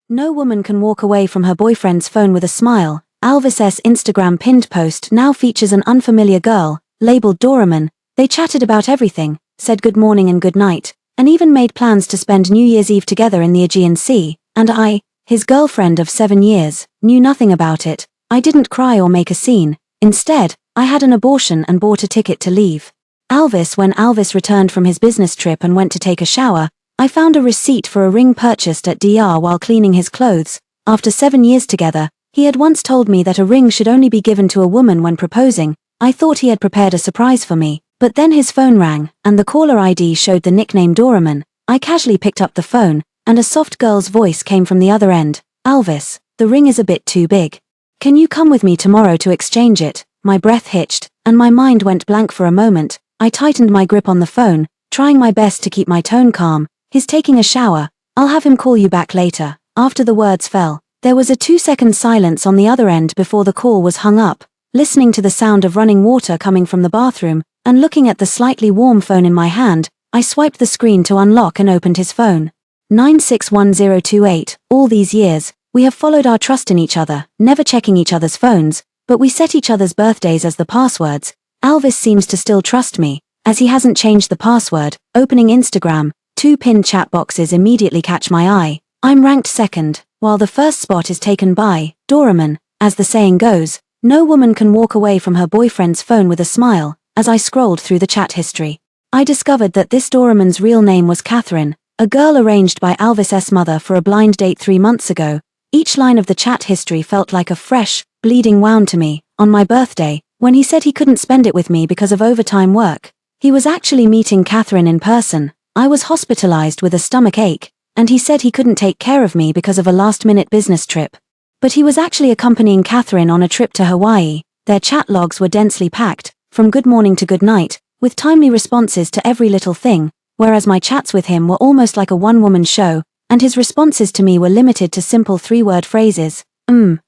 No woman can walk away from her boyfriend's phone with a smile. Alvis's Instagram pinned post now features an unfamiliar girl, labeled Doraemon. They chatted about everything, said good morning and good night, and even made plans to spend New Year's Eve together in the Aegean Sea, and I, his girlfriend of 7 years, knew nothing about it. I didn't cry or make a scene. Instead, I had an abortion and bought a ticket to leave. When Alvis returned from his business trip and went to take a shower, I found a receipt for a ring purchased at DR while cleaning his clothes. After 7 years together, he had once told me that a ring should only be given to a woman when proposing. I thought he had prepared a surprise for me, but then his phone rang, and the caller ID showed the nickname Doraemon. I casually picked up the phone, and a soft girl's voice came from the other end. Alvis, the ring is a bit too big. Can you come with me tomorrow to exchange it? My breath hitched, and my mind went blank for a moment. I tightened my grip on the phone, trying my best to keep my tone calm. He's taking a shower. I'll have him call you back later. After the words fell, there was a 2-second silence on the other end before the call was hung up. Listening to the sound of running water coming from the bathroom, and looking at the slightly warm phone in my hand, I swiped the screen to unlock and opened his phone. 961028. All these years, we have followed our trust in each other, never checking each other's phones, but we set each other's birthdays as the passwords. Alvis seems to still trust me, as he hasn't changed the password. Opening Instagram, 2 pinned chat boxes immediately catch my eye. I'm ranked second, while the first spot is taken by Doraemon. As the saying goes, no woman can walk away from her boyfriend's phone with a smile. As I scrolled through the chat history, I discovered that this Doraemon's real name was Catherine, a girl arranged by Alvis's mother for a blind date 3 months ago. Each line of the chat history felt like a fresh, bleeding wound to me. On my birthday, when he said he couldn't spend it with me because of overtime work, he was actually meeting Catherine in person. I was hospitalized with a stomach ache, and he said he couldn't take care of me because of a last-minute business trip. But he was actually accompanying Catherine on a trip to Hawaii. Their chat logs were densely packed, from good morning to good night, with timely responses to every little thing, whereas my chats with him were almost like a one-woman show, and his responses to me were limited to simple 3-word phrases.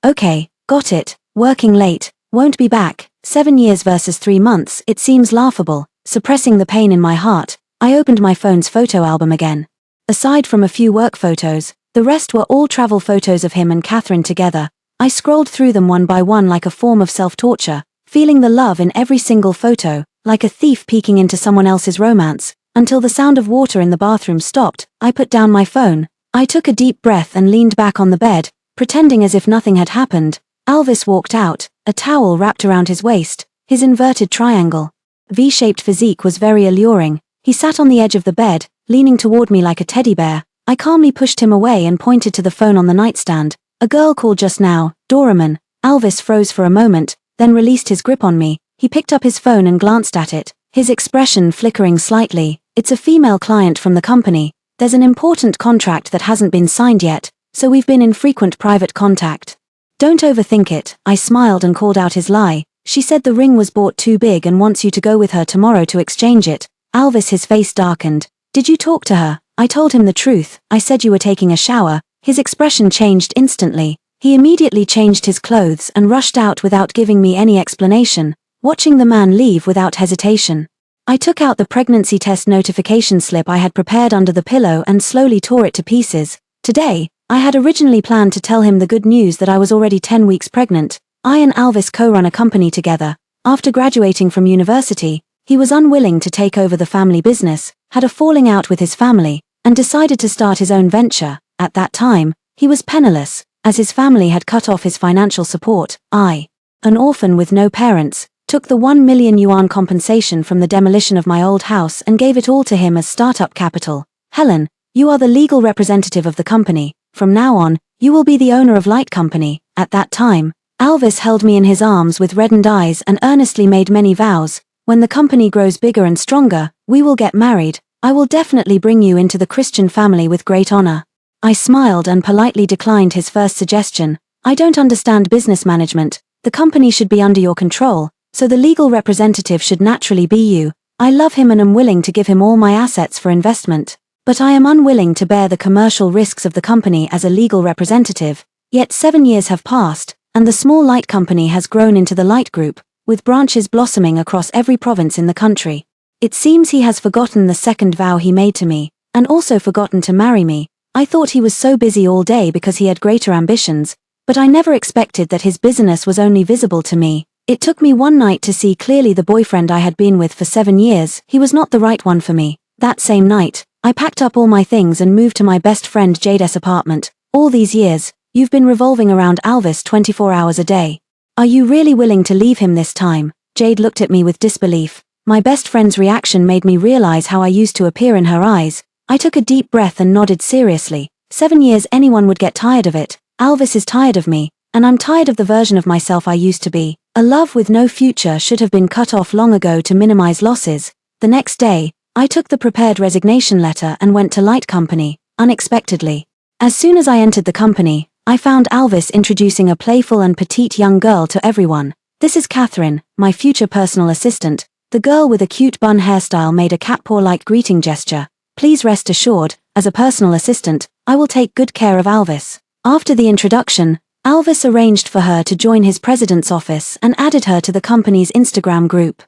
Okay, got it, working late, won't be back. 7 years versus 3 months, it seems laughable. Suppressing the pain in my heart, I opened my phone's photo album again. Aside from a few work photos, the rest were all travel photos of him and Catherine together. I scrolled through them one by one like a form of self-torture, feeling the love in every single photo, like a thief peeking into someone else's romance, until the sound of water in the bathroom stopped. I put down my phone. I took a deep breath and leaned back on the bed, pretending as if nothing had happened. Alvis walked out, a towel wrapped around his waist. His inverted triangle, V-shaped physique was very alluring. He sat on the edge of the bed, leaning toward me like a teddy bear. I calmly pushed him away and pointed to the phone on the nightstand. A girl called just now, Doraemon. Alvis froze for a moment, then released his grip on me. He picked up his phone and glanced at it, his expression flickering slightly. It's a female client from the company. There's an important contract that hasn't been signed yet, so we've been in frequent private contact. Don't overthink it. I smiled and called out his lie. She said the ring was bought too big and wants you to go with her tomorrow to exchange it. Alvis, his face darkened. Did you talk to her? I told him the truth. I said you were taking a shower. His expression changed instantly. He immediately changed his clothes and rushed out without giving me any explanation, watching the man leave without hesitation. I took out the pregnancy test notification slip I had prepared under the pillow and slowly tore it to pieces. Today, I had originally planned to tell him the good news that I was already 10 weeks pregnant. I and Alvis co-run a company together. After graduating from university, he was unwilling to take over the family business, had a falling out with his family, and decided to start his own venture. At that time, he was penniless, as his family had cut off his financial support. I, an orphan with no parents, took the 1 million yuan compensation from the demolition of my old house and gave it all to him as startup capital. Helen, you are the legal representative of the company. From now on, you will be the owner of Light Company. At that time, Alvis held me in his arms with reddened eyes and earnestly made many vows. When the company grows bigger and stronger, we will get married. I will definitely bring you into the Christian family with great honor. I smiled and politely declined his first suggestion. I don't understand business management. The company should be under your control, so the legal representative should naturally be you. I love him and am willing to give him all my assets for investment. But I am unwilling to bear the commercial risks of the company as a legal representative. Yet 7 years have passed, and the small Light Company has grown into the Light Group, with branches blossoming across every province in the country. It seems he has forgotten the second vow he made to me, and also forgotten to marry me. I thought he was so busy all day because he had greater ambitions, but I never expected that his busyness was only visible to me. It took me one night to see clearly the boyfriend I had been with for 7 years, he was not the right one for me. That same night, I packed up all my things and moved to my best friend Jade's apartment. All these years, you've been revolving around Alvis 24 hours a day. Are you really willing to leave him this time? Jade looked at me with disbelief. My best friend's reaction made me realize how I used to appear in her eyes. I took a deep breath and nodded seriously. 7 years, anyone would get tired of it. Alvis is tired of me, and I'm tired of the version of myself I used to be. A love with no future should have been cut off long ago to minimize losses. The next day, I took the prepared resignation letter and went to Light Company, unexpectedly. As soon as I entered the company, I found Alvis introducing a playful and petite young girl to everyone. This is Catherine, my future personal assistant. The girl with a cute bun hairstyle made a cat paw-like greeting gesture. Please rest assured, as a personal assistant, I will take good care of Alvis. After the introduction, Alvis arranged for her to join his president's office and added her to the company's Instagram group.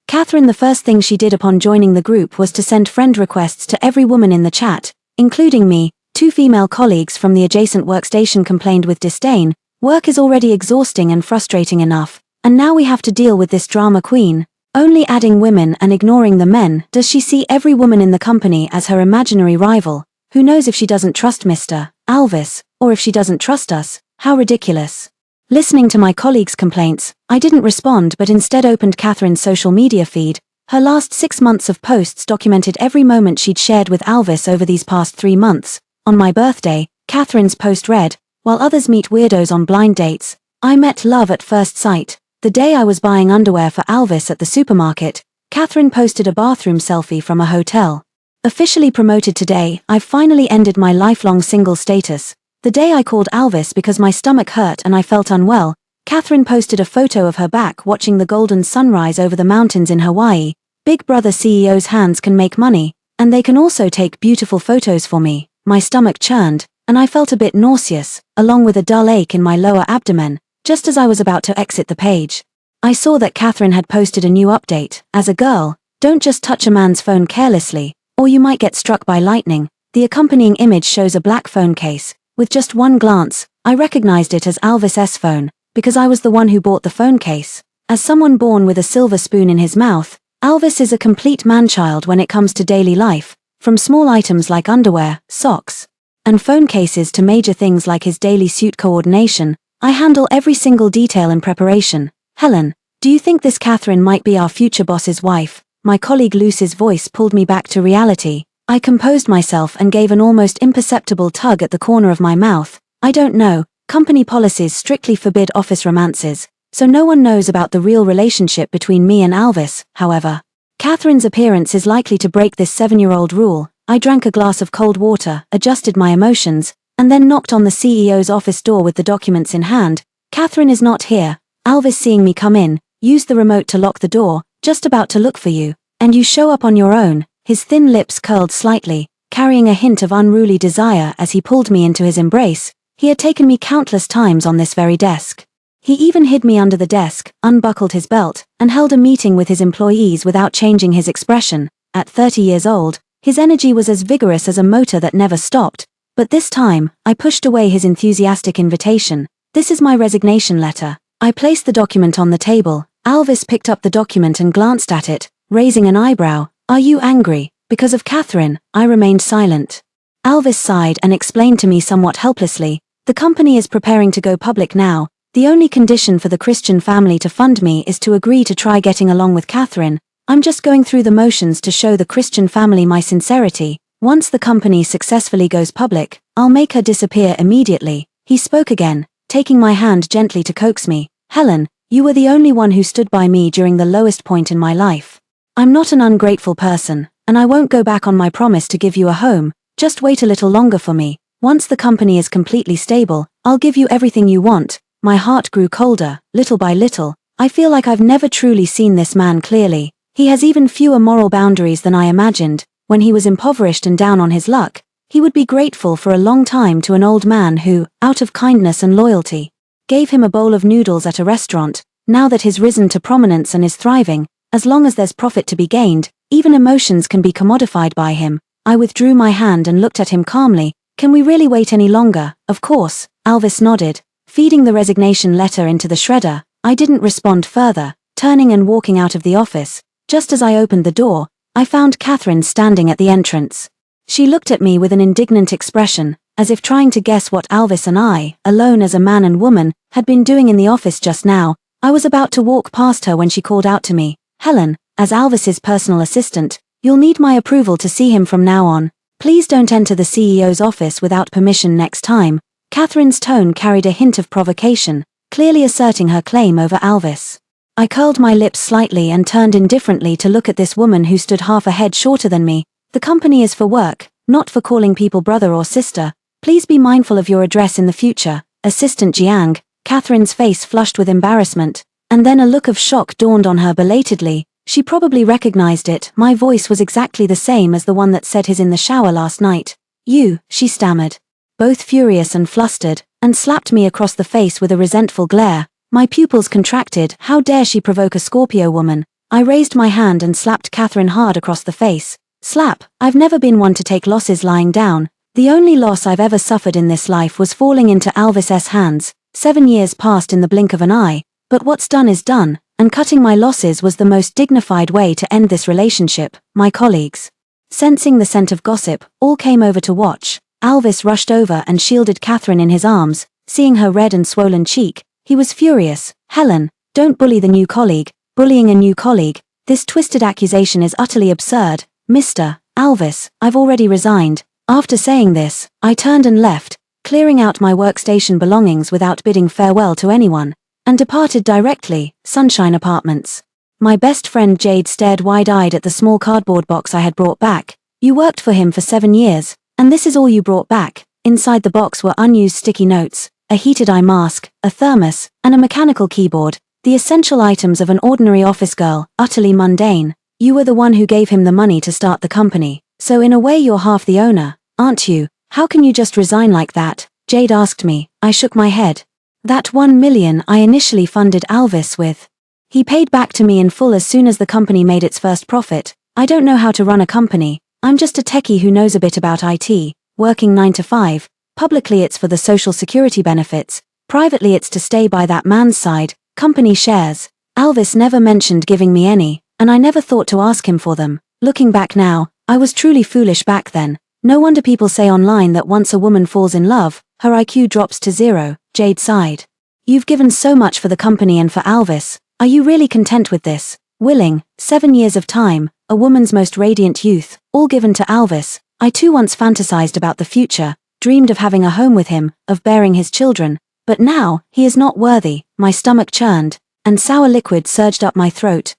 Catherine, the first thing she did upon joining the group was to send friend requests to every woman in the chat, including me. 2 female colleagues from the adjacent workstation complained with disdain. Work is already exhausting and frustrating enough, and now we have to deal with this drama queen. Only adding women and ignoring the men. Does she see every woman in the company as her imaginary rival? Who knows if she doesn't trust Mr. Alvis, or if she doesn't trust us? How ridiculous. Listening to my colleagues' complaints, I didn't respond but instead opened Catherine's social media feed. Her last 6 months of posts documented every moment she'd shared with Alvis over these past 3 months. On my birthday, Catherine's post read, "While others meet weirdos on blind dates, I met love at first sight." The day I was buying underwear for Alvis at the supermarket, Catherine posted a bathroom selfie from a hotel. Officially promoted today, I've finally ended my lifelong single status. The day I called Alvis because my stomach hurt and I felt unwell, Catherine posted a photo of her back watching the golden sunrise over the mountains in Hawaii. Big Brother CEO's hands can make money, and they can also take beautiful photos for me. My stomach churned, and I felt a bit nauseous, along with a dull ache in my lower abdomen, just as I was about to exit the page. I saw that Catherine had posted a new update. As a girl, don't just touch a man's phone carelessly, or you might get struck by lightning. The accompanying image shows a black phone case. With just one glance, I recognized it as Alvis's phone, because I was the one who bought the phone case. As someone born with a silver spoon in his mouth, Alvis is a complete man-child when it comes to daily life, from small items like underwear, socks, and phone cases to major things like his daily suit coordination. I handle every single detail in preparation. Helen, do you think this Catherine might be our future boss's wife? My colleague Lucy's voice pulled me back to reality. I composed myself and gave an almost imperceptible tug at the corner of my mouth. I don't know, company policies strictly forbid office romances, so no one knows about the real relationship between me and Alvis. However, Catherine's appearance is likely to break this 7-year-old rule. I drank a glass of cold water, adjusted my emotions, and then knocked on the CEO's office door with the documents in hand. Catherine is not here. Alvis, seeing me come in, used the remote to lock the door. Just about to look for you, and you show up on your own. His thin lips curled slightly, carrying a hint of unruly desire as he pulled me into his embrace. He had taken me countless times on this very desk. He even hid me under the desk, unbuckled his belt, and held a meeting with his employees without changing his expression. At 30 years old, his energy was as vigorous as a motor that never stopped. But this time, I pushed away his enthusiastic invitation. This is my resignation letter. I placed the document on the table. Alvis picked up the document and glanced at it, raising an eyebrow. Are you angry? Because of Catherine? I remained silent. Alvis sighed and explained to me somewhat helplessly, the company is preparing to go public now. The only condition for the Christian family to fund me is to agree to try getting along with Catherine. I'm just going through the motions to show the Christian family my sincerity. Once the company successfully goes public, I'll make her disappear immediately. He spoke again, taking my hand gently to coax me. Helen, you were the only one who stood by me during the lowest point in my life. I'm not an ungrateful person, and I won't go back on my promise to give you a home. Just wait a little longer for me. Once the company is completely stable, I'll give you everything you want. My heart grew colder, little by little. I feel like I've never truly seen this man clearly. He has even fewer moral boundaries than I imagined. When he was impoverished and down on his luck, he would be grateful for a long time to an old man who, out of kindness and loyalty, gave him a bowl of noodles at a restaurant. Now that he's risen to prominence and is thriving, as long as there's profit to be gained, even emotions can be commodified by him. I withdrew my hand and looked at him calmly. Can we really wait any longer? Of course, Alvis nodded, feeding the resignation letter into the shredder. I didn't respond further, turning and walking out of the office. Just as I opened the door, I found Catherine standing at the entrance. She looked at me with an indignant expression, as if trying to guess what Alvis and I, alone as a man and woman, had been doing in the office just now. I was about to walk past her when she called out to me, "Helen, as Alvis's personal assistant, you'll need my approval to see him from now on. Please don't enter the CEO's office without permission next time." Catherine's tone carried a hint of provocation, clearly asserting her claim over Alvis. I curled my lips slightly and turned indifferently to look at this woman who stood half a head shorter than me. "The company is for work, not for calling people brother or sister. Please be mindful of your address in the future, Assistant Jiang." Catherine's face flushed with embarrassment, and then a look of shock dawned on her belatedly. She probably recognized it. My voice was exactly the same as the one that said his in the shower last night. "You," she stammered, both furious and flustered, and slapped me across the face with a resentful glare. My pupils contracted. How dare she provoke a Scorpio woman? I raised my hand and slapped Catherine hard across the face. Slap. I've never been one to take losses lying down. The only loss I've ever suffered in this life was falling into Alvis's hands. 7 years passed in the blink of an eye, but what's done is done, and cutting my losses was the most dignified way to end this relationship. My colleagues, sensing the scent of gossip, all came over to watch. Alvis rushed over and shielded Catherine in his arms. Seeing her red and swollen cheek, he was furious. "Helen, don't bully the new colleague." Bullying a new colleague? This twisted accusation is utterly absurd. "Mr. Alvis, I've already resigned." After saying this, I turned and left, clearing out my workstation belongings without bidding farewell to anyone, and departed directly. Sunshine Apartments. My best friend Jade stared wide-eyed at the small cardboard box I had brought back. "You worked for him for 7 years, and this is all you brought back?" Inside the box were unused sticky notes, a heated eye mask, a thermos, and a mechanical keyboard, the essential items of an ordinary office girl, utterly mundane. "You were the one who gave him the money to start the company, so in a way you're half the owner, aren't you? How can you just resign like that?" Jade asked me. I shook my head. "That 1 million I initially funded Alvis with. He paid back to me in full as soon as the company made its first profit. I don't know how to run a company. I'm just a techie who knows a bit about IT, working 9 to 5. Publicly it's for the social security benefits, privately it's to stay by that man's side, company shares. Alvis never mentioned giving me any, and I never thought to ask him for them. Looking back now, I was truly foolish back then. No wonder people say online that once a woman falls in love, her IQ drops to 0, Jade sighed. You've given so much for the company and for Alvis. Are you really content with this? Willing, 7 years of time, a woman's most radiant youth, all given to Alvis. I too once fantasized about the future, dreamed of having a home with him, of bearing his children. But now, he is not worthy. My stomach churned, and sour liquid surged up my throat.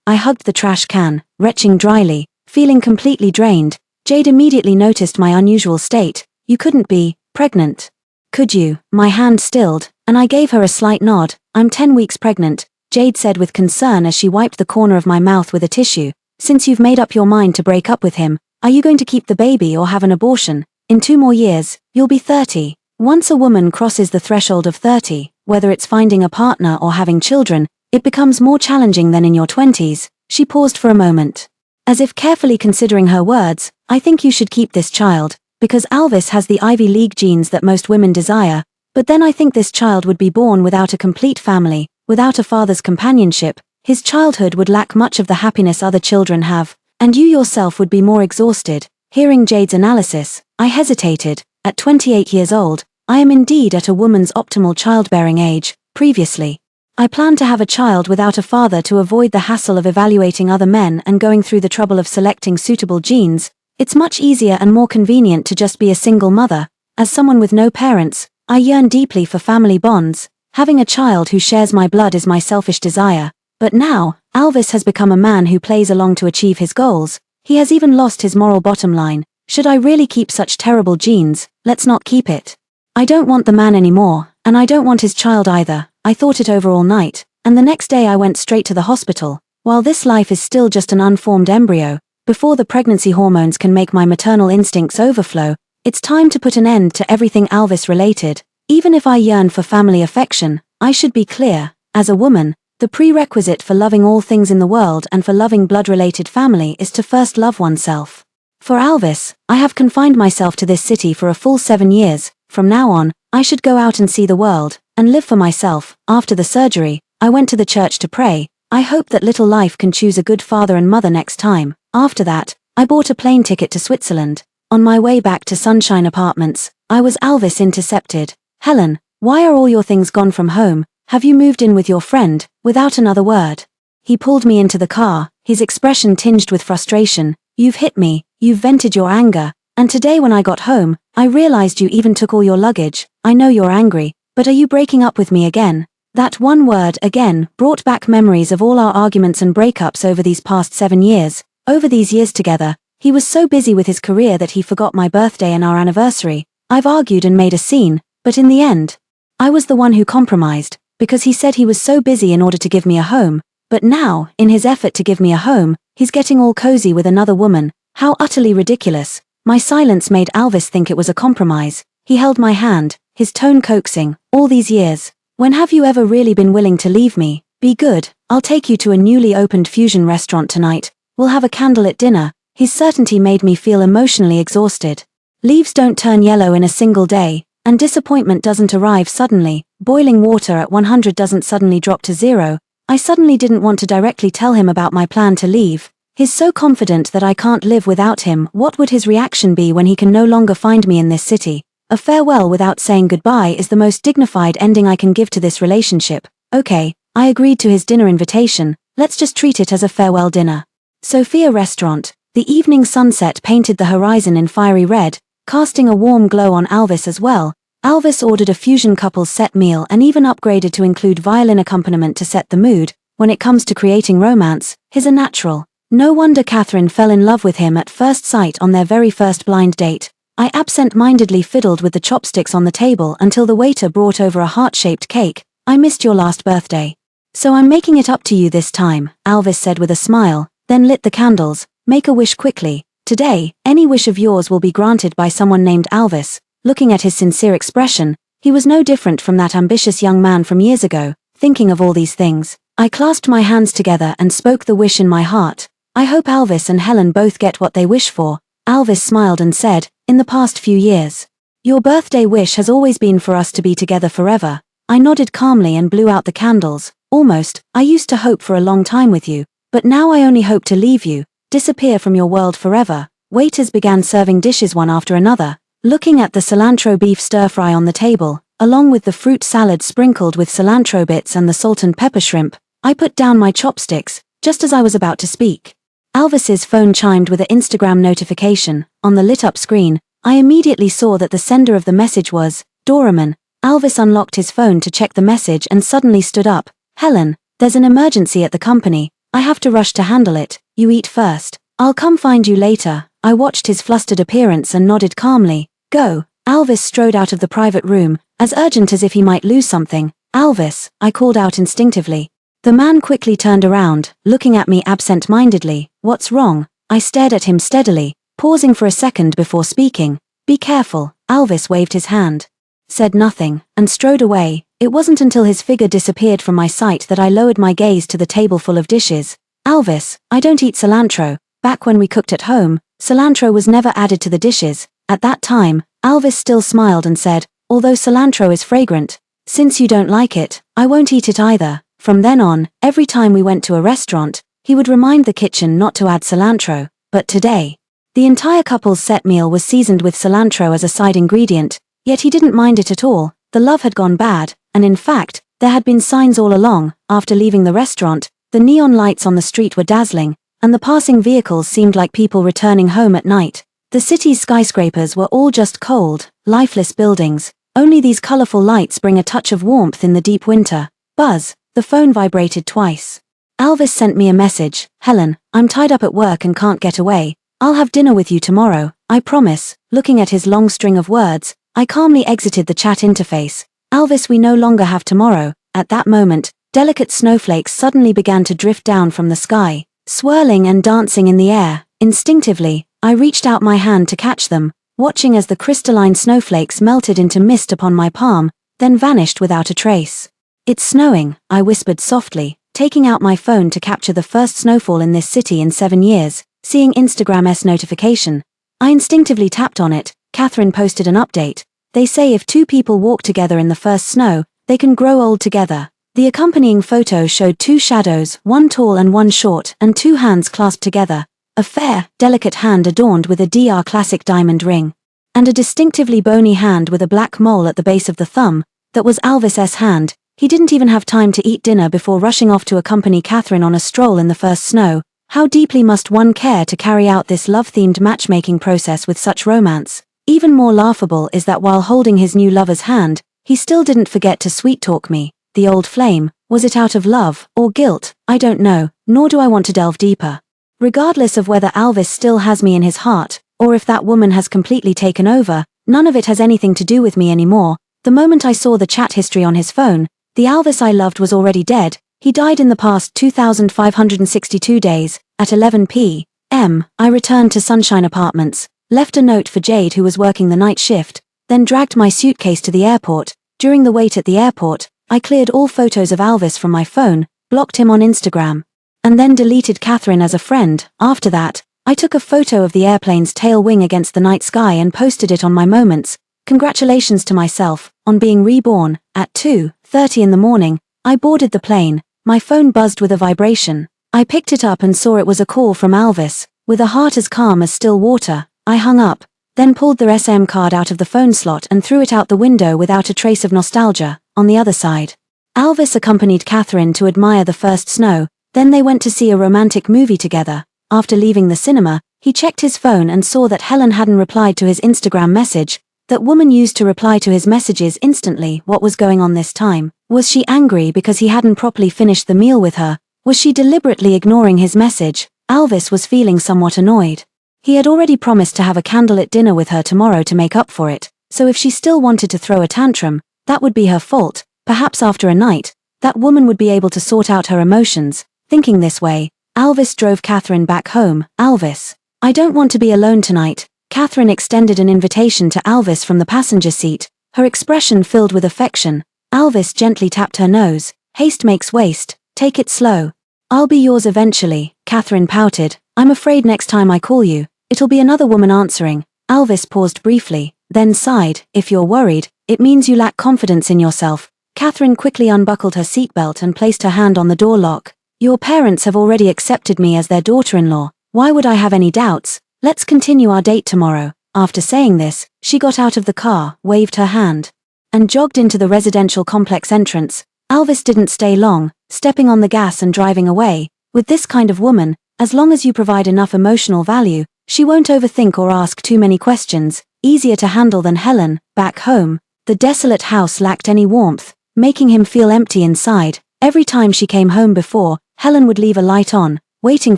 I hugged the trash can, retching dryly, feeling completely drained. Jade immediately noticed my unusual state. "You couldn't be pregnant, could you?" My hand stilled, and I gave her a slight nod. "I'm 10 weeks pregnant," Jade said with concern as she wiped the corner of my mouth with a tissue. "Since you've made up your mind to break up with him, are you going to keep the baby or have an abortion? In 2 more years, you'll be 30. Once a woman crosses the threshold of 30, whether it's finding a partner or having children, it becomes more challenging than in your 20s. She paused for a moment, as if carefully considering her words. "I think you should keep this child, because Alvis has the Ivy League genes that most women desire, but then I think this child would be born without a complete family, without a father's companionship. His childhood would lack much of the happiness other children have, and you yourself would be more exhausted." Hearing Jade's analysis, I hesitated. At 28 years old, I am indeed at a woman's optimal childbearing age. Previously, I planned to have a child without a father to avoid the hassle of evaluating other men and going through the trouble of selecting suitable genes. It's much easier and more convenient to just be a single mother. As someone with no parents, I yearn deeply for family bonds. Having a child who shares my blood is my selfish desire. But now, Alvis has become a man who plays along to achieve his goals. He has even lost his moral bottom line. Should I really keep such terrible genes? Let's not keep it. I don't want the man anymore, and I don't want his child either. I thought it over all night, and the next day I went straight to the hospital. While this life is still just an unformed embryo, before the pregnancy hormones can make my maternal instincts overflow, it's time to put an end to everything Alvis related. Even if I yearn for family affection, I should be clear, as a woman, the prerequisite for loving all things in the world and for loving blood-related family is to first love oneself. For Alvis, I have confined myself to this city for a full 7 years. From now on, I should go out and see the world, and live for myself. After the surgery, I went to the church to pray. I hope that little life can choose a good father and mother next time. After that, I bought a plane ticket to Switzerland. On my way back to Sunshine Apartments, I was Alvis intercepted. Helen, why are all your things gone from home? Have you moved in with your friend? Without another word. He pulled me into the car, his expression tinged with frustration. You've hit me, you've vented your anger, and today when I got home, I realized you even took all your luggage. I know you're angry, but are you breaking up with me again? That one word, again, brought back memories of all our arguments and breakups over these past 7 years. Over these years together, he was so busy with his career that he forgot my birthday and our anniversary. I've argued and made a scene, but in the end, I was the one who compromised, because he said he was so busy in order to give me a home. But now, in his effort to give me a home, he's getting all cozy with another woman. How utterly ridiculous. My silence made Alvis think it was a compromise. He held my hand, his tone coaxing. All these years. When have you ever really been willing to leave me? Be good, I'll take you to a newly opened fusion restaurant tonight. We'll have a candlelit dinner. His certainty made me feel emotionally exhausted. Leaves don't turn yellow in a single day, and disappointment doesn't arrive suddenly. Boiling water at 100 doesn't suddenly drop to 0. I suddenly didn't want to directly tell him about my plan to leave. He's so confident that I can't live without him. What would his reaction be when he can no longer find me in this city? A farewell without saying goodbye is the most dignified ending I can give to this relationship. Okay, I agreed to his dinner invitation. Let's just treat it as a farewell dinner. Sophia Restaurant. The evening sunset painted the horizon in fiery red, casting a warm glow on Alvis as well. Alvis ordered a fusion couples set meal and even upgraded to include violin accompaniment to set the mood. When it comes to creating romance, he's a natural. No wonder Catherine fell in love with him at first sight on their very first blind date. I absent-mindedly fiddled with the chopsticks on the table until the waiter brought over a heart-shaped cake. I missed your last birthday. So I'm making it up to you this time, Alvis said with a smile, then lit the candles. Make a wish quickly. Today, any wish of yours will be granted by someone named Alvis. Looking at his sincere expression, he was no different from that ambitious young man from years ago. Thinking of all these things, I clasped my hands together and spoke the wish in my heart. I hope Alvis and Helen both get what they wish for. Alvis smiled and said, in the past few years, your birthday wish has always been for us to be together forever. I nodded calmly and blew out the candles. Almost, I used to hope for a long time with you, but now I only hope to leave you, disappear from your world forever. Waiters began serving dishes one after another. Looking at the cilantro beef stir-fry on the table, along with the fruit salad sprinkled with cilantro bits and the salt and pepper shrimp, I put down my chopsticks, just as I was about to speak. Alvis's phone chimed with an Instagram notification. On the lit-up screen, I immediately saw that the sender of the message was Doraemon. Alvis unlocked his phone to check the message and suddenly stood up. Helen, there's an emergency at the company. I have to rush to handle it. You eat first. I'll come find you later. I watched his flustered appearance and nodded calmly. Go. Alvis strode out of the private room, as urgent as if he might lose something. Alvis, I called out instinctively. The man quickly turned around, looking at me absent-mindedly. What's wrong? I stared at him steadily, pausing for a second before speaking. Be careful. Alvis waved his hand, said nothing, and strode away. It wasn't until his figure disappeared from my sight that I lowered my gaze to the table full of dishes. Alvis, I don't eat cilantro. Back when we cooked at home, cilantro was never added to the dishes. At that time, Alvis still smiled and said, although cilantro is fragrant, since you don't like it, I won't eat it either. From then on, every time we went to a restaurant, he would remind the kitchen not to add cilantro. But today, the entire couple's set meal was seasoned with cilantro as a side ingredient, yet he didn't mind it at all. The love had gone bad, and in fact, there had been signs all along. After leaving the restaurant, the neon lights on the street were dazzling, and the passing vehicles seemed like people returning home at night. The city's skyscrapers were all just cold, lifeless buildings. Only these colorful lights bring a touch of warmth in the deep winter. Buzz. The phone vibrated twice. Alvis sent me a message. Helen, I'm tied up at work and can't get away. I'll have dinner with you tomorrow, I promise. Looking at his long string of words, I calmly exited the chat interface. Alvis, we no longer have tomorrow. At that moment, delicate snowflakes suddenly began to drift down from the sky, swirling and dancing in the air. Instinctively, I reached out my hand to catch them, watching as the crystalline snowflakes melted into mist upon my palm, then vanished without a trace. It's snowing, I whispered softly, taking out my phone to capture the first snowfall in this city in 7 years. Seeing Instagram's notification, I instinctively tapped on it. Catherine posted an update. They say if two people walk together in the first snow, they can grow old together. The accompanying photo showed two shadows, one tall and one short, and two hands clasped together. A fair, delicate hand adorned with a DR classic diamond ring. And a distinctively bony hand with a black mole at the base of the thumb. That was Alvis's hand. He didn't even have time to eat dinner before rushing off to accompany Catherine on a stroll in the first snow. How deeply must one care to carry out this love-themed matchmaking process with such romance? Even more laughable is that while holding his new lover's hand, he still didn't forget to sweet-talk me. The old flame, was it out of love, or guilt? I don't know, nor do I want to delve deeper. Regardless of whether Alvis still has me in his heart, or if that woman has completely taken over, none of it has anything to do with me anymore. The moment I saw the chat history on his phone, the Alvis I loved was already dead. He died in the past 2,562 days. At 11 p.m., I returned to Sunshine Apartments, left a note for Jade who was working the night shift, then dragged my suitcase to the airport. During the wait at the airport, I cleared all photos of Alvis from my phone, blocked him on Instagram, and then deleted Catherine as a friend. After that, I took a photo of the airplane's tail wing against the night sky and posted it on my Moments. Congratulations to myself on being reborn. At 2:30 in the morning, I boarded the plane. My phone buzzed with a vibration. I picked it up and saw it was a call from Alvis. With a heart as calm as still water, I hung up, then pulled the SIM card out of the phone slot and threw it out the window without a trace of nostalgia. On the other side, Alvis accompanied Catherine to admire the first snow, then they went to see a romantic movie together. After leaving the cinema, he checked his phone and saw that Helen hadn't replied to his Instagram message. That woman used to reply to his messages instantly. What was going on this time? Was she angry because he hadn't properly finished the meal with her? Was she deliberately ignoring his message? Alvis was feeling somewhat annoyed. He had already promised to have a candlelit dinner with her tomorrow to make up for it, so if she still wanted to throw a tantrum, that would be her fault. Perhaps after a night, that woman would be able to sort out her emotions. Thinking this way, Alvis drove Catherine back home. Alvis, I don't want to be alone tonight. Catherine extended an invitation to Alvis from the passenger seat, her expression filled with affection. Alvis gently tapped her nose. Haste makes waste. Take it slow. I'll be yours eventually. Catherine pouted. I'm afraid next time I call you, it'll be another woman answering. Alvis paused briefly, then sighed. If you're worried, it means you lack confidence in yourself. Catherine quickly unbuckled her seatbelt and placed her hand on the door lock. Your parents have already accepted me as their daughter-in-law. Why would I have any doubts? Let's continue our date tomorrow. After saying this, she got out of the car, waved her hand, and jogged into the residential complex entrance. Alvis didn't stay long, stepping on the gas and driving away. With this kind of woman, as long as you provide enough emotional value, she won't overthink or ask too many questions. Easier to handle than Helen. Back home, the desolate house lacked any warmth, making him feel empty inside. Every time she came home before, Helen would leave a light on, waiting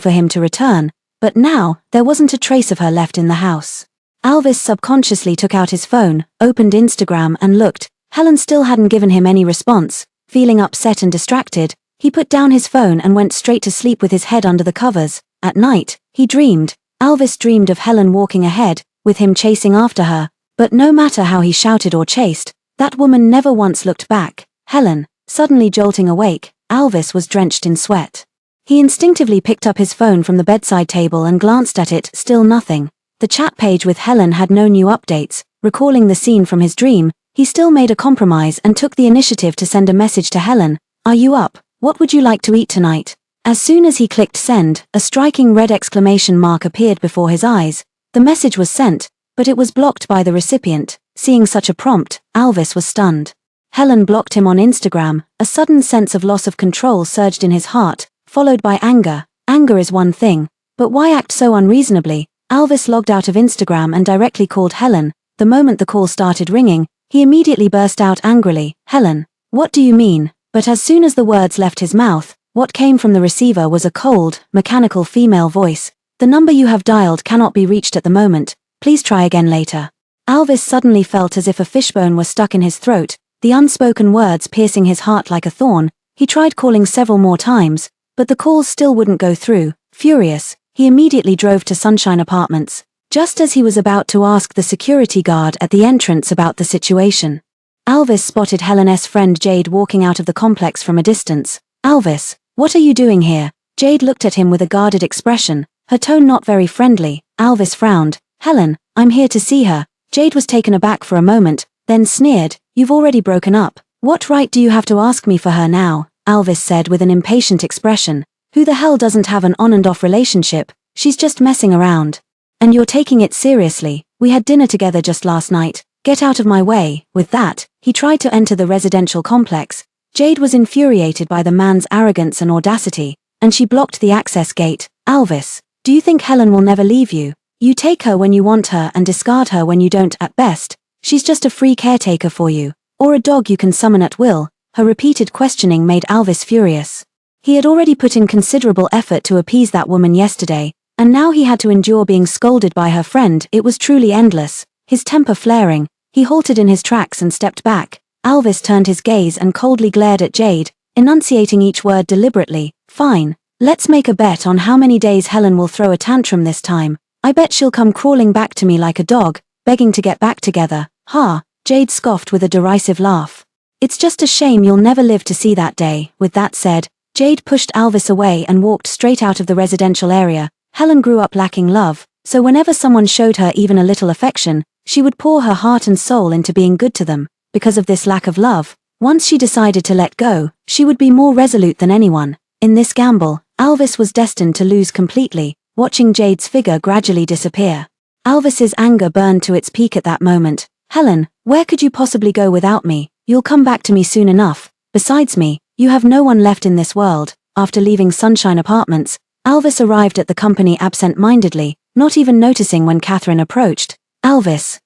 for him to return, but now, there wasn't a trace of her left in the house. Alvis subconsciously took out his phone, opened Instagram and looked. Helen still hadn't given him any response. Feeling upset and distracted, he put down his phone and went straight to sleep with his head under the covers. At night, he dreamed. Alvis dreamed of Helen walking ahead, with him chasing after her, but no matter how he shouted or chased, that woman never once looked back. Helen, suddenly jolting awake, Alvis was drenched in sweat. He instinctively picked up his phone from the bedside table and glanced at it. Still nothing. The chat page with Helen had no new updates. Recalling the scene from his dream, he still made a compromise and took the initiative to send a message to Helen. Are you up? What would you like to eat tonight? As soon as he clicked send, a striking red exclamation mark appeared before his eyes. The message was sent, but it was blocked by the recipient. Seeing such a prompt, Alvis was stunned. Helen blocked him on Instagram. A sudden sense of loss of control surged in his heart, followed by anger. Anger is one thing, but why act so unreasonably? Alvis logged out of Instagram and directly called Helen. The moment the call started ringing, he immediately burst out angrily. Helen, what do you mean? But as soon as the words left his mouth, what came from the receiver was a cold, mechanical female voice. The number you have dialed cannot be reached at the moment. Please try again later. Alvis suddenly felt as if a fishbone was stuck in his throat, the unspoken words piercing his heart like a thorn. He tried calling several more times, but the calls still wouldn't go through. Furious, he immediately drove to Sunshine Apartments. Just as he was about to ask the security guard at the entrance about the situation, Alvis spotted Helen's friend Jade walking out of the complex from a distance. Alvis, what are you doing here? Jade looked at him with a guarded expression, her tone not very friendly. Alvis frowned. Helen, I'm here to see her. Jade was taken aback for a moment, then sneered, you've already broken up. What right do you have to ask me for her now? Alvis said with an impatient expression. Who the hell doesn't have an on and off relationship? She's just messing around. And you're taking it seriously. We had dinner together just last night. Get out of my way. With that, he tried to enter the residential complex. Jade was infuriated by the man's arrogance and audacity, and she blocked the access gate. Alvis, do you think Helen will never leave you? You take her when you want her and discard her when you don't at best. She's just a free caretaker for you, or a dog you can summon at will. Her repeated questioning made Alvis furious. He had already put in considerable effort to appease that woman yesterday, and now he had to endure being scolded by her friend. It was truly endless. His temper flaring, he halted in his tracks and stepped back. Alvis turned his gaze and coldly glared at Jade, enunciating each word deliberately. Fine, let's make a bet on how many days Helen will throw a tantrum this time. I bet she'll come crawling back to me like a dog, begging to get back together. Ha, Jade scoffed with a derisive laugh. It's just a shame you'll never live to see that day. With that said, Jade pushed Alvis away and walked straight out of the residential area. Helen grew up lacking love, so whenever someone showed her even a little affection, she would pour her heart and soul into being good to them. Because of this lack of love, once she decided to let go, she would be more resolute than anyone. In this gamble, Alvis was destined to lose completely, watching Jade's figure gradually disappear. Alvis's anger burned to its peak at that moment. Helen, where could you possibly go without me? You'll come back to me soon enough. Besides me, you have no one left in this world. After leaving Sunshine Apartments, Alvis arrived at the company absent-mindedly, not even noticing when Catherine approached. Alvis,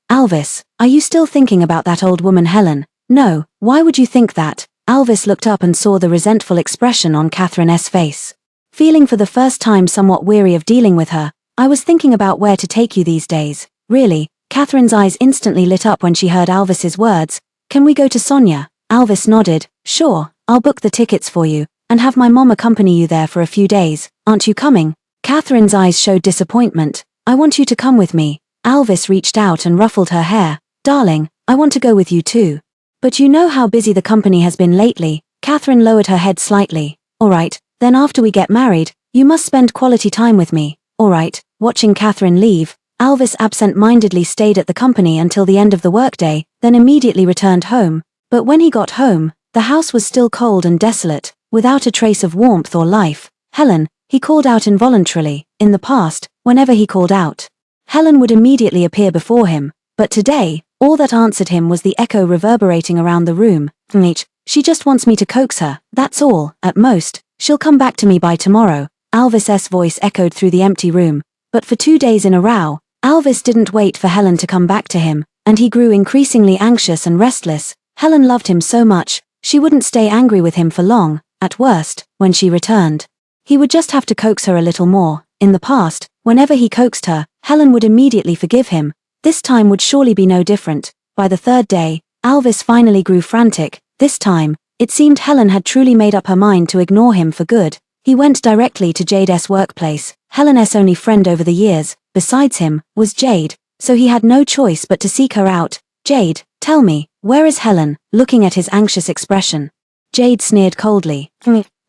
are you still thinking about that old woman Helen? No, why would you think that? Alvis looked up and saw the resentful expression on Catherine's face. Feeling for the first time somewhat weary of dealing with her, I was thinking about where to take you these days. Really? Catherine's eyes instantly lit up when she heard Alvis's words. Can we go to Sonia? Alvis nodded. Sure, I'll book the tickets for you, and have my mom accompany you there for a few days. Aren't you coming? Catherine's eyes showed disappointment. I want you to come with me. Alvis reached out and ruffled her hair. Darling, I want to go with you too. But you know how busy the company has been lately. Catherine lowered her head slightly. Alright, then after we get married, you must spend quality time with me. Alright. Watching Catherine leave, Alvis absent-mindedly stayed at the company until the end of the workday, then immediately returned home. But when he got home, the house was still cold and desolate, without a trace of warmth or life. Helen, he called out involuntarily. In the past, whenever he called out, Helen would immediately appear before him, but today, all that answered him was the echo reverberating around the room. She just wants me to coax her, that's all. At most, she'll come back to me by tomorrow. Alvis's voice echoed through the empty room. But for 2 days in a row, Alvis didn't wait for Helen to come back to him, and he grew increasingly anxious and restless. Helen loved him so much, she wouldn't stay angry with him for long. At worst, when she returned, he would just have to coax her a little more. In the past, whenever he coaxed her, Helen would immediately forgive him. This time would surely be no different. By the third day, Alvis finally grew frantic. This time, it seemed Helen had truly made up her mind to ignore him for good. He went directly to Jade's workplace. Helen's only friend over the years, besides him, was Jade, so he had no choice but to seek her out. Jade, tell me, where is Helen? Looking at his anxious expression, Jade sneered coldly.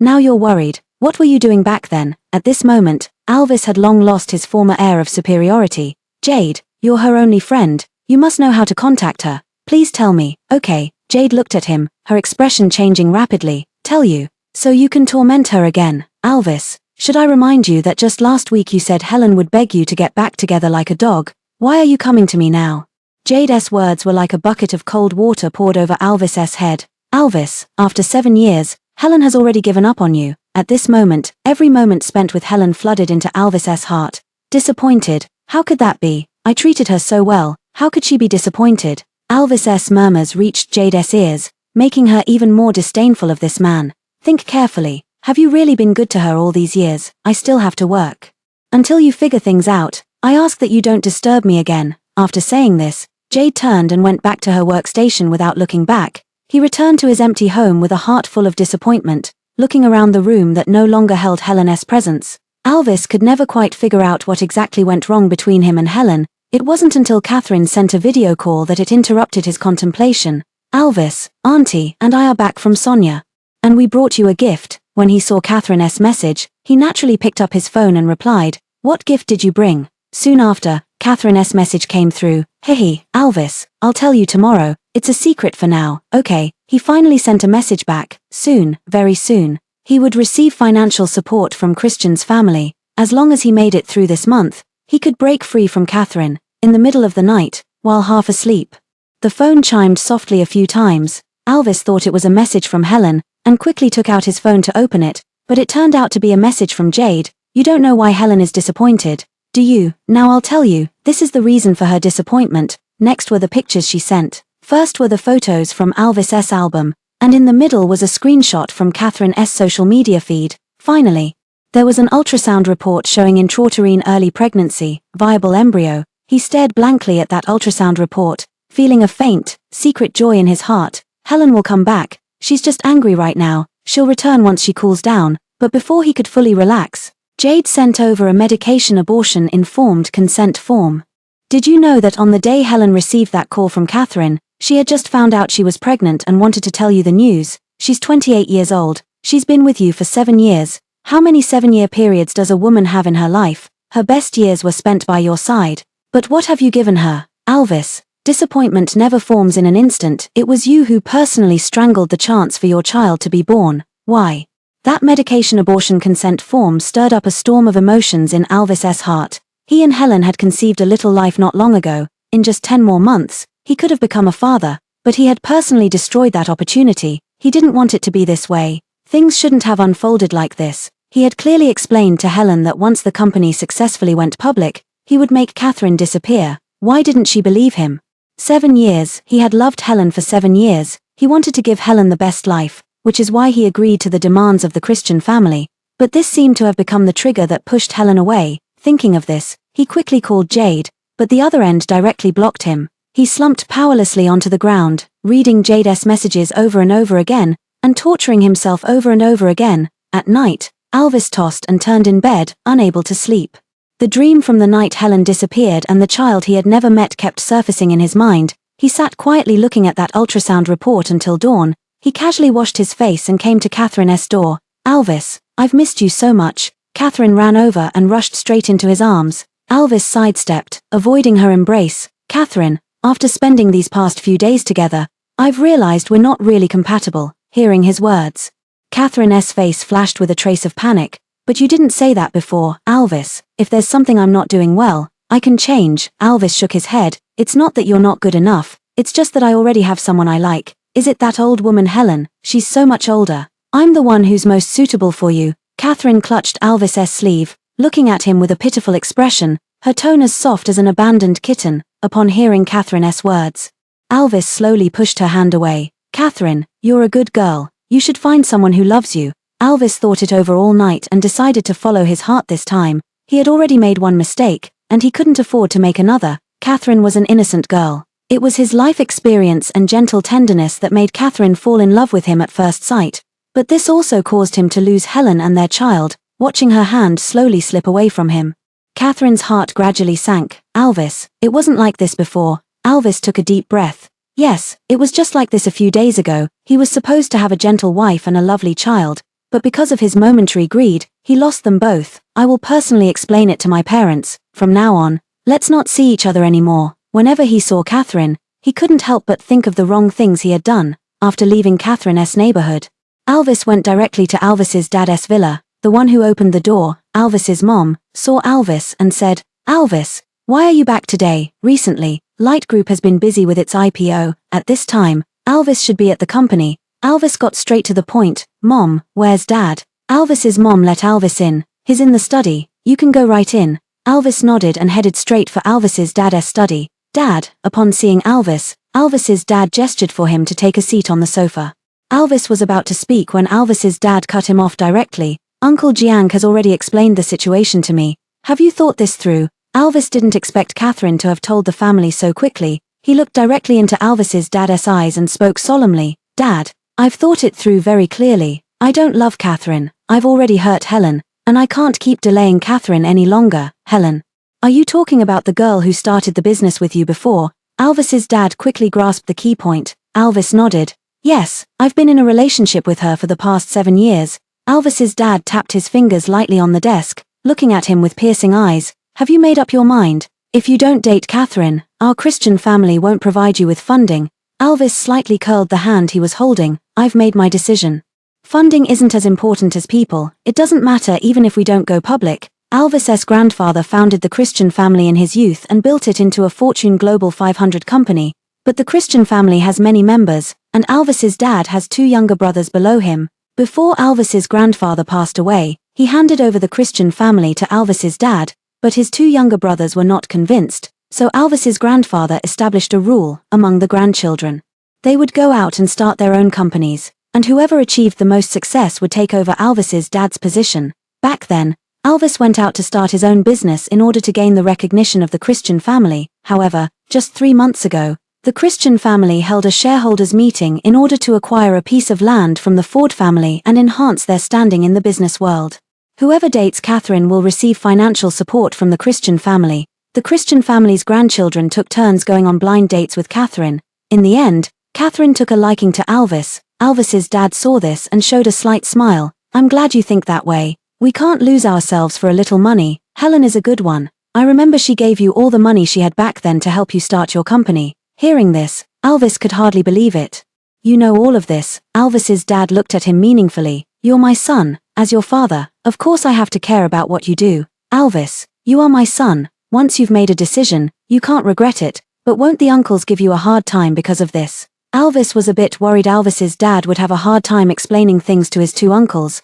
Now you're worried. What were you doing back then? At this moment, Alvis had long lost his former air of superiority. Jade, you're her only friend. You must know how to contact her. Please tell me. Okay. Jade looked at him, her expression changing rapidly. Tell you. So you can torment her again. Alvis, should I remind you that just last week you said Helen would beg you to get back together like a dog? Why are you coming to me now? Jade's words were like a bucket of cold water poured over Alvis's head. Alvis, after 7 years, Helen has already given up on you. At this moment, every moment spent with Helen flooded into Alvis's heart. Disappointed? How could that be? I treated her so well, how could she be disappointed? Alvis's murmurs reached Jade's ears, making her even more disdainful of this man. Think carefully. Have you really been good to her all these years? I still have to work. Until you figure things out, I ask that you don't disturb me again. After saying this, Jade turned and went back to her workstation without looking back. He returned to his empty home with a heart full of disappointment, looking around the room that no longer held Helen's presence. Alvis could never quite figure out what exactly went wrong between him and Helen. It wasn't until Catherine sent a video call that it interrupted his contemplation. Alvis, Auntie and I are back from Sonia. And we brought you a gift. When he saw Catherine's message, he naturally picked up his phone and replied, What gift did you bring? Soon after, Catherine's message came through. Hey, Alvis, I'll tell you tomorrow. It's a secret for now, okay? He finally sent a message back. Soon, very soon. He would receive financial support from Christian's family. As long as he made it through this month, he could break free from Catherine, in the middle of the night, while half asleep. The phone chimed softly a few times. Alvis thought it was a message from Helen, and quickly took out his phone to open it, but it turned out to be a message from Jade. You don't know why Helen is disappointed, do you? Now I'll tell you, this is the reason for her disappointment. Next were the pictures she sent. First were the photos from Alvis's album, and in the middle was a screenshot from Catherine's social media feed. Finally, there was an ultrasound report showing intrauterine early pregnancy, viable embryo. He stared blankly at that ultrasound report, feeling a faint, secret joy in his heart. Helen will come back. She's just angry right now. She'll return once she cools down. But before he could fully relax, Jade sent over a medication abortion informed consent form. Did you know that on the day Helen received that call from Catherine, she had just found out she was pregnant and wanted to tell you the news? She's 28 years old. She's been with you for 7 years. How many 7-year periods does a woman have in her life? Her best years were spent by your side. But what have you given her, Alvis? Disappointment never forms in an instant. It was you who personally strangled the chance for your child to be born. Why? That medication abortion consent form stirred up a storm of emotions in Alvis's heart. He and Helen had conceived a little life not long ago. In just 10 more months, he could have become a father, but he had personally destroyed that opportunity. He didn't want it to be this way. Things shouldn't have unfolded like this. He had clearly explained to Helen that once the company successfully went public, he would make Catherine disappear. Why didn't she believe him? 7 years, he had loved Helen for 7 years. He wanted to give Helen the best life, which is why he agreed to the demands of the Christian family. But this seemed to have become the trigger that pushed Helen away. Thinking of this, he quickly called Jade, but the other end directly blocked him. He slumped powerlessly onto the ground, reading Jade's messages over and over again, and torturing himself over and over again. At night, Alvis tossed and turned in bed, unable to sleep. The dream from the night Helen disappeared and the child he had never met kept surfacing in his mind. He sat quietly looking at that ultrasound report until dawn. He casually washed his face and came to Catherine's door. Alvis, I've missed you so much. Catherine ran over and rushed straight into his arms. Alvis sidestepped, avoiding her embrace. Catherine, after spending these past few days together, I've realized we're not really compatible. Hearing his words, Catherine's face flashed with a trace of panic. But you didn't say that before, Alvis. If there's something I'm not doing well, I can change. Alvis shook his head. It's not that you're not good enough. It's just that I already have someone I like. Is it that old woman Helen? She's so much older. I'm the one who's most suitable for you. Catherine clutched Alvis's sleeve, looking at him with a pitiful expression, her tone as soft as an abandoned kitten. Upon hearing Catherine's words, Alvis slowly pushed her hand away. Catherine, you're a good girl. You should find someone who loves you. Alvis thought it over all night and decided to follow his heart this time. He had already made one mistake, and he couldn't afford to make another. Catherine was an innocent girl. It was his life experience and gentle tenderness that made Catherine fall in love with him at first sight. But this also caused him to lose Helen and their child, watching her hand slowly slip away from him. Catherine's heart gradually sank. Alvis, it wasn't like this before. Alvis took a deep breath. Yes, it was just like this a few days ago. He was supposed to have a gentle wife and a lovely child. But because of his momentary greed, he lost them both. I will personally explain it to my parents. From now on, let's not see each other anymore. Whenever he saw Catherine, he couldn't help but think of the wrong things he had done. After leaving Catherine's neighborhood, Alvis went directly to Alvis's dad's villa. The one who opened the door, Alvis's mom, saw Alvis and said, Alvis, why are you back today? Recently, Light Group has been busy with its IPO. At this time, Alvis should be at the company. Alvis got straight to the point. Mom, where's Dad? Alvis's mom let Alvis in. He's in the study. You can go right in. Alvis nodded and headed straight for Alvis's dad's study. Dad, upon seeing Alvis, Alvis's dad gestured for him to take a seat on the sofa. Alvis was about to speak when Alvis's dad cut him off directly. Uncle Jiang has already explained the situation to me. Have you thought this through? Alvis didn't expect Catherine to have told the family so quickly. He looked directly into Alvis's dad's eyes and spoke solemnly. Dad, I've thought it through very clearly. I don't love Catherine. I've already hurt Helen, and I can't keep delaying Catherine any longer. Helen, are you talking about the girl who started the business with you before? Alvis's dad quickly grasped the key point. Alvis nodded. Yes, I've been in a relationship with her for the past 7 years. Alvis's dad tapped his fingers lightly on the desk, looking at him with piercing eyes. Have you made up your mind? If you don't date Catherine, our Christian family won't provide you with funding. Alvis slightly curled the hand he was holding. I've made my decision. Funding isn't as important as people, it doesn't matter even if we don't go public. Alvis's grandfather founded the Christian family in his youth and built it into a Fortune Global 500 company. But the Christian family has many members, and Alvis's dad has 2 younger brothers below him. Before Alvis's grandfather passed away, he handed over the Christian family to Alvis's dad, but his 2 younger brothers were not convinced, so Alvis's grandfather established a rule among the grandchildren. They would go out and start their own companies, and whoever achieved the most success would take over Alvis's dad's position. Back then, Alvis went out to start his own business in order to gain the recognition of the Christian family. However, just 3 months ago, the Christian family held a shareholders' meeting in order to acquire a piece of land from the Ford family and enhance their standing in the business world. Whoever dates Catherine will receive financial support from the Christian family. The Christian family's grandchildren took turns going on blind dates with Catherine. In the end, Catherine took a liking to Alvis. Alvis's dad saw this and showed a slight smile. I'm glad you think that way. We can't lose ourselves for a little money. Helen is a good one. I remember she gave you all the money she had back then to help you start your company. Hearing this, Alvis could hardly believe it. You know all of this. Alvis's dad looked at him meaningfully. You're my son. As your father, of course I have to care about what you do. Alvis, you are my son. Once you've made a decision, you can't regret it, but won't the uncles give you a hard time because of this? Alvis was a bit worried Alvis's dad would have a hard time explaining things to his 2 uncles.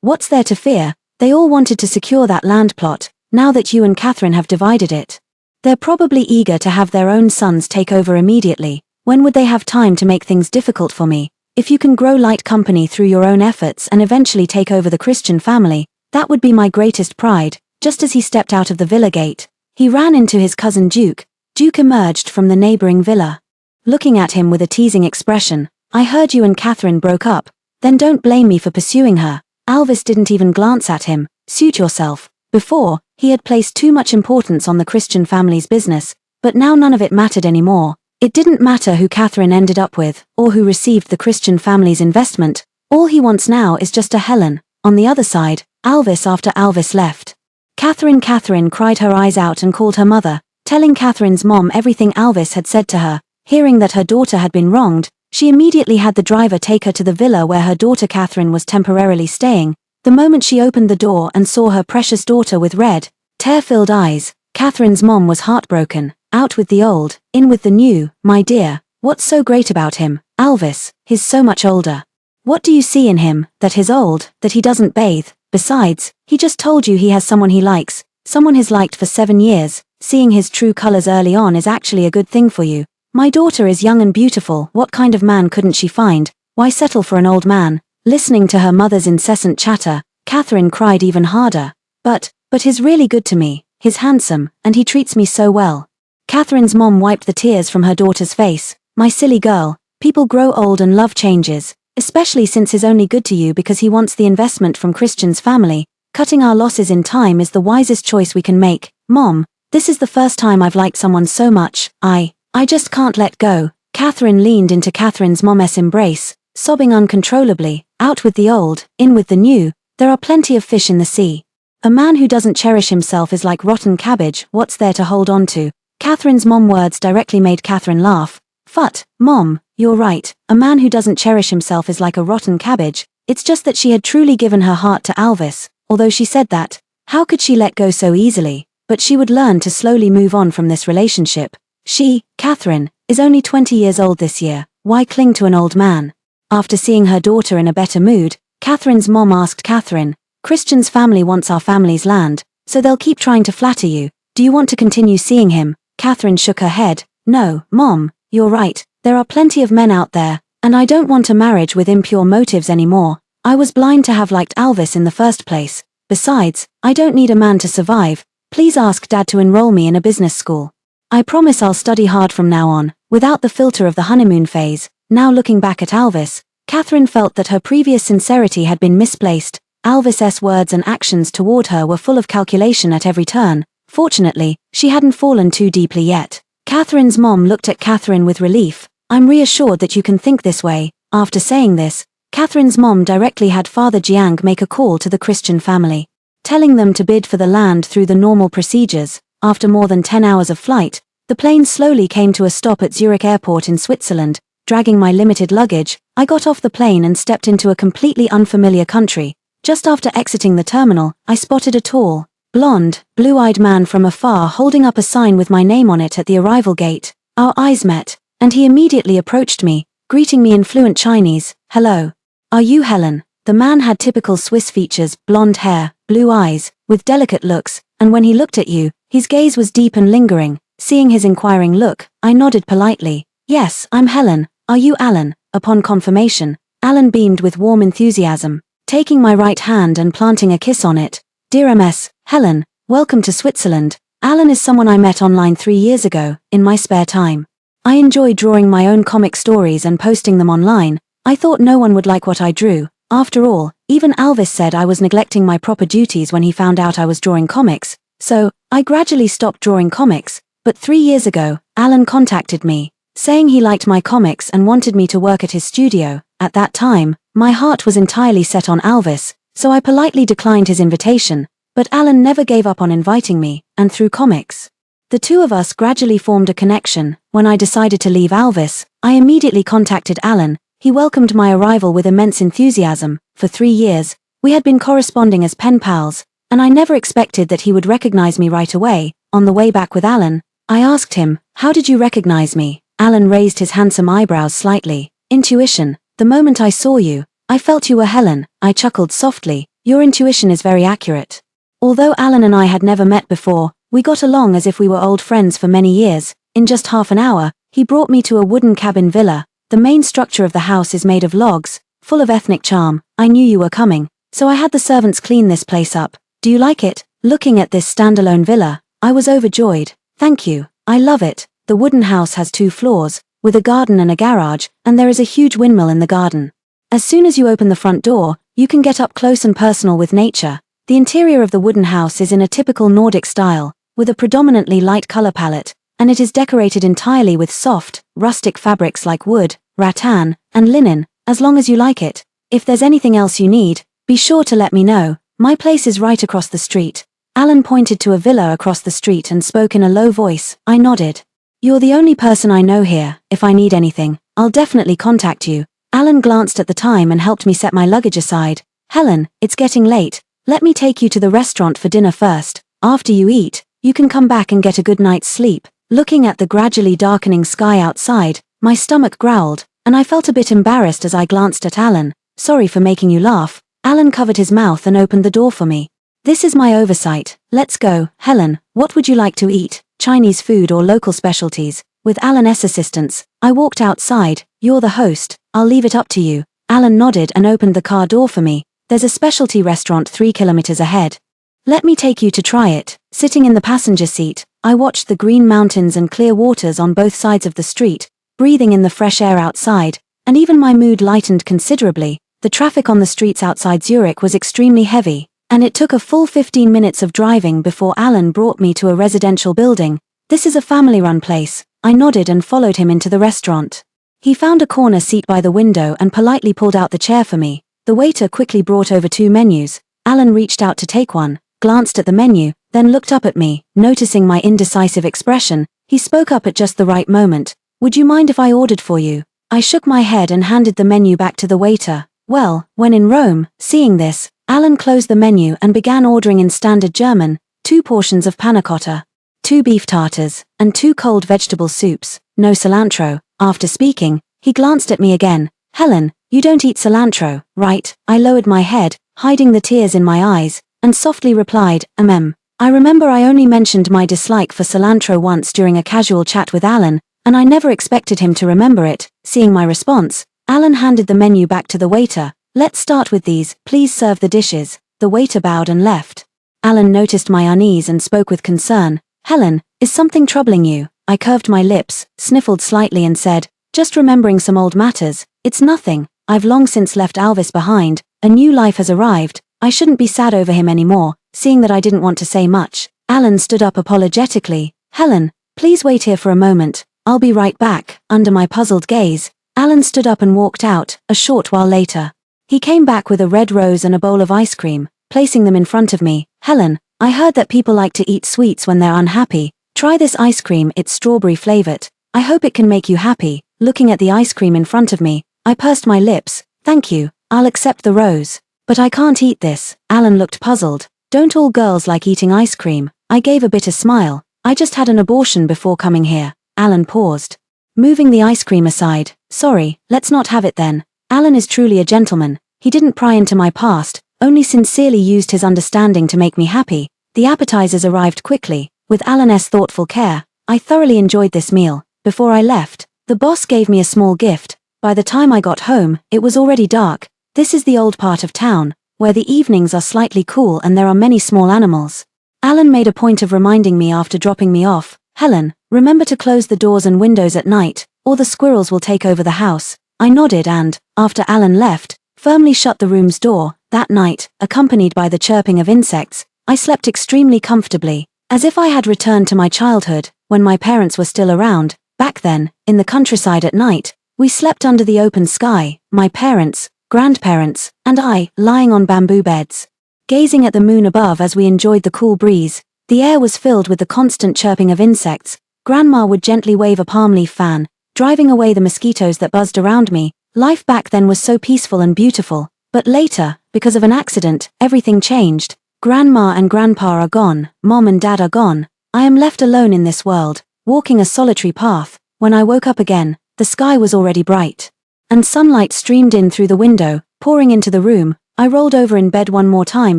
What's there to fear? They all wanted to secure that land plot, now that you and Catherine have divided it. They're probably eager to have their own sons take over immediately. When would they have time to make things difficult for me? If you can grow Light Company through your own efforts and eventually take over the Christian family, that would be my greatest pride. Just as he stepped out of the villa gate, he ran into his cousin Duke. Duke emerged from the neighboring villa. Looking at him with a teasing expression. I heard you and Catherine broke up. Then don't blame me for pursuing her. Alvis didn't even glance at him. Suit yourself. Before, he had placed too much importance on the Christian family's business, but now none of it mattered anymore. It didn't matter who Catherine ended up with, or who received the Christian family's investment. All he wants now is just a Helen. On the other side, Alvis after Alvis left. Catherine cried her eyes out and called her mother, telling Catherine's mom everything Alvis had said to her. Hearing that her daughter had been wronged, she immediately had the driver take her to the villa where her daughter Catherine was temporarily staying. The moment she opened the door and saw her precious daughter with red, tear-filled eyes, Catherine's mom was heartbroken. Out with the old, in with the new. My dear, what's so great about him? Alvis, he's so much older. What do you see in him, that he's old, that he doesn't bathe? Besides, he just told you he has someone he likes, someone he's liked for 7 years. Seeing his true colors early on is actually a good thing for you. My daughter is young and beautiful. What kind of man couldn't she find? Why settle for an old man? Listening to her mother's incessant chatter, Catherine cried even harder. But he's really good to me. He's handsome, and he treats me so well. Catherine's mom wiped the tears from her daughter's face. My silly girl, people grow old and love changes, especially since he's only good to you because he wants the investment from Christian's family. Cutting our losses in time is the wisest choice we can make. Mom, this is the first time I've liked someone so much. I just can't let go. Catherine leaned into Catherine's mom's embrace, sobbing uncontrollably. Out with the old, in with the new. There are plenty of fish in the sea. A man who doesn't cherish himself is like rotten cabbage. What's there to hold on to? Catherine's mom words directly made Catherine laugh. Phut, Mom, you're right. A man who doesn't cherish himself is like a rotten cabbage. It's just that she had truly given her heart to Alvis. Although she said that, how could she let go so easily? But she would learn to slowly move on from this relationship. She, Catherine, is only 20 years old this year. Why cling to an old man? After seeing her daughter in a better mood, Catherine's mom asked Catherine, Christian's family wants our family's land, so they'll keep trying to flatter you. Do you want to continue seeing him? Catherine shook her head. No, Mom, you're right. There are plenty of men out there, and I don't want a marriage with impure motives anymore. I was blind to have liked Alvis in the first place. Besides, I don't need a man to survive. Please ask Dad to enroll me in a business school. I promise I'll study hard from now on, without the filter of the honeymoon phase. Now looking back at Alvis, Catherine felt that her previous sincerity had been misplaced. Alvis's words and actions toward her were full of calculation at every turn. Fortunately, she hadn't fallen too deeply yet. Catherine's mom looked at Catherine with relief. I'm reassured that you can think this way. After saying this, Catherine's mom directly had Father Jiang make a call to the Christian family, telling them to bid for the land through the normal procedures. after more than 10 hours of flight, the plane slowly came to a stop at Zurich Airport in Switzerland. Dragging my limited luggage, I got off the plane and stepped into a completely unfamiliar country. Just after exiting the terminal, I spotted a tall, blonde, blue-eyed man from afar holding up a sign with my name on it at the arrival gate. Our eyes met, and he immediately approached me, greeting me in fluent Chinese. "Hello. Are you Helen?" The man had typical Swiss features, blonde hair, blue eyes, with delicate looks, and when he looked at you, his gaze was deep and lingering. Seeing his inquiring look, I nodded politely. "Yes, I'm Helen. Are you Alan?" Upon confirmation, Alan beamed with warm enthusiasm, taking my right hand and planting a kiss on it. "Dear Ms. Helen, welcome to Switzerland." Alan is someone I met online 3 years ago, in my spare time. I enjoy drawing my own comic stories and posting them online. I thought no one would like what I drew. After all, even Alvis said I was neglecting my proper duties when he found out I was drawing comics, so I gradually stopped drawing comics. But 3 years ago, Alan contacted me, saying he liked my comics and wanted me to work at his studio. At that time, my heart was entirely set on Alvis, so I politely declined his invitation, but Alan never gave up on inviting me, and through comics, the two of us gradually formed a connection. When I decided to leave Alvis, I immediately contacted Alan. He welcomed my arrival with immense enthusiasm. For 3 years, we had been corresponding as pen pals, and I never expected that he would recognize me right away. On the way back with Alan, I asked him, "How did you recognize me?" Alan raised his handsome eyebrows slightly. "Intuition. The moment I saw you, I felt you were Helen." I chuckled softly. "Your intuition is very accurate." Although Alan and I had never met before, we got along as if we were old friends for many years. In just half an hour, he brought me to a wooden cabin villa. The main structure of the house is made of logs, full of ethnic charm. I knew you were coming, so I had the servants clean this place up. "Do you like it?" Looking at this standalone villa, I was overjoyed. "Thank you. I love it." The wooden house has 2 floors, with a garden and a garage, and there is a huge windmill in the garden. As soon as you open the front door, you can get up close and personal with nature. The interior of the wooden house is in a typical Nordic style, with a predominantly light color palette, and it is decorated entirely with soft, rustic fabrics like wood, rattan, and linen. As long as you like it. If there's anything else you need, be sure to let me know. My place is right across the street. Alan pointed to a villa across the street and spoke in a low voice. I nodded. "You're the only person I know here. If I need anything, I'll definitely contact you." Alan glanced at the time and helped me set my luggage aside. "Helen, it's getting late. Let me take you to the restaurant for dinner first. After you eat, you can come back and get a good night's sleep." Looking at the gradually darkening sky outside, my stomach growled, and I felt a bit embarrassed as I glanced at Alan. "Sorry for making you laugh." Alan covered his mouth and opened the door for me. "This is my oversight. Let's go." "Helen, what would you like to eat? Chinese food or local specialties?" With Alan's assistance, I walked outside. "You're the host. I'll leave it up to you." Alan nodded and opened the car door for me. "There's a specialty restaurant 3 kilometers ahead. Let me take you to try it." Sitting in the passenger seat, I watched the green mountains and clear waters on both sides of the street, breathing in the fresh air outside, and even my mood lightened considerably. The traffic on the streets outside Zurich was extremely heavy, and it took a full 15 minutes of driving before Alan brought me to a residential building. "This is a family-run place." I nodded and followed him into the restaurant. He found a corner seat by the window and politely pulled out the chair for me. The waiter quickly brought over 2 menus. Alan reached out to take one, glanced at the menu, then looked up at me. Noticing my indecisive expression, he spoke up at just the right moment. "Would you mind if I ordered for you?" I shook my head and handed the menu back to the waiter. Well, when in Rome. Seeing this, Alan closed the menu and began ordering in standard German, 2 portions of panna cotta, 2 beef tartars, and 2 cold vegetable soups, no cilantro. After speaking, he glanced at me again. "Helen, you don't eat cilantro, right?" I lowered my head, hiding the tears in my eyes, and softly replied, I remember I only mentioned my dislike for cilantro once during a casual chat with Alan, and I never expected him to remember it. Seeing my response, Alan handed the menu back to the waiter. "Let's start with these, please serve the dishes." The waiter bowed and left. Alan noticed my unease and spoke with concern. "Helen, is something troubling you?" I curved my lips, sniffled slightly and said, "Just remembering some old matters. It's nothing. I've long since left Alvis behind. A new life has arrived. I shouldn't be sad over him anymore." Seeing that I didn't want to say much, Alan stood up apologetically. "Helen, please wait here for a moment. I'll be right back." Under my puzzled gaze, Alan stood up and walked out. A short while later, he came back with a red rose and a bowl of ice cream, placing them in front of me. "Helen, I heard that people like to eat sweets when they're unhappy. Try this ice cream, it's strawberry flavored. I hope it can make you happy. Looking at the ice cream in front of me, I pursed my lips. Thank you, I'll accept the rose. But I can't eat this. Alan looked puzzled. Don't all girls like eating ice cream? I gave a bitter smile. I just had an abortion before coming here. Alan paused, moving the ice cream aside. Sorry, let's not have it then. Alan is truly a gentleman. He didn't pry into my past, only sincerely used his understanding to make me happy. The appetizers arrived quickly, with Alan's thoughtful care. I thoroughly enjoyed this meal. Before I left, the boss gave me a small gift. By the time I got home, it was already dark. This is the old part of town, where the evenings are slightly cool and there are many small animals. Alan made a point of reminding me after dropping me off. Helen, remember to close the doors and windows at night, or the squirrels will take over the house. I nodded and, after Alan left, firmly shut the room's door. That night, accompanied by the chirping of insects, I slept extremely comfortably, as if I had returned to my childhood, when my parents were still around. Back then, in the countryside at night, we slept under the open sky, my parents, grandparents, and I, lying on bamboo beds, gazing at the moon above as we enjoyed the cool breeze. The air was filled with the constant chirping of insects. Grandma would gently wave a palm leaf fan, driving away the mosquitoes that buzzed around me. Life back then was so peaceful and beautiful. But later, because of an accident, everything changed. Grandma and Grandpa are gone, Mom and Dad are gone. I am left alone in this world, walking a solitary path. When I woke up again, the sky was already bright, and sunlight streamed in through the window, pouring into the room. I rolled over in bed one more time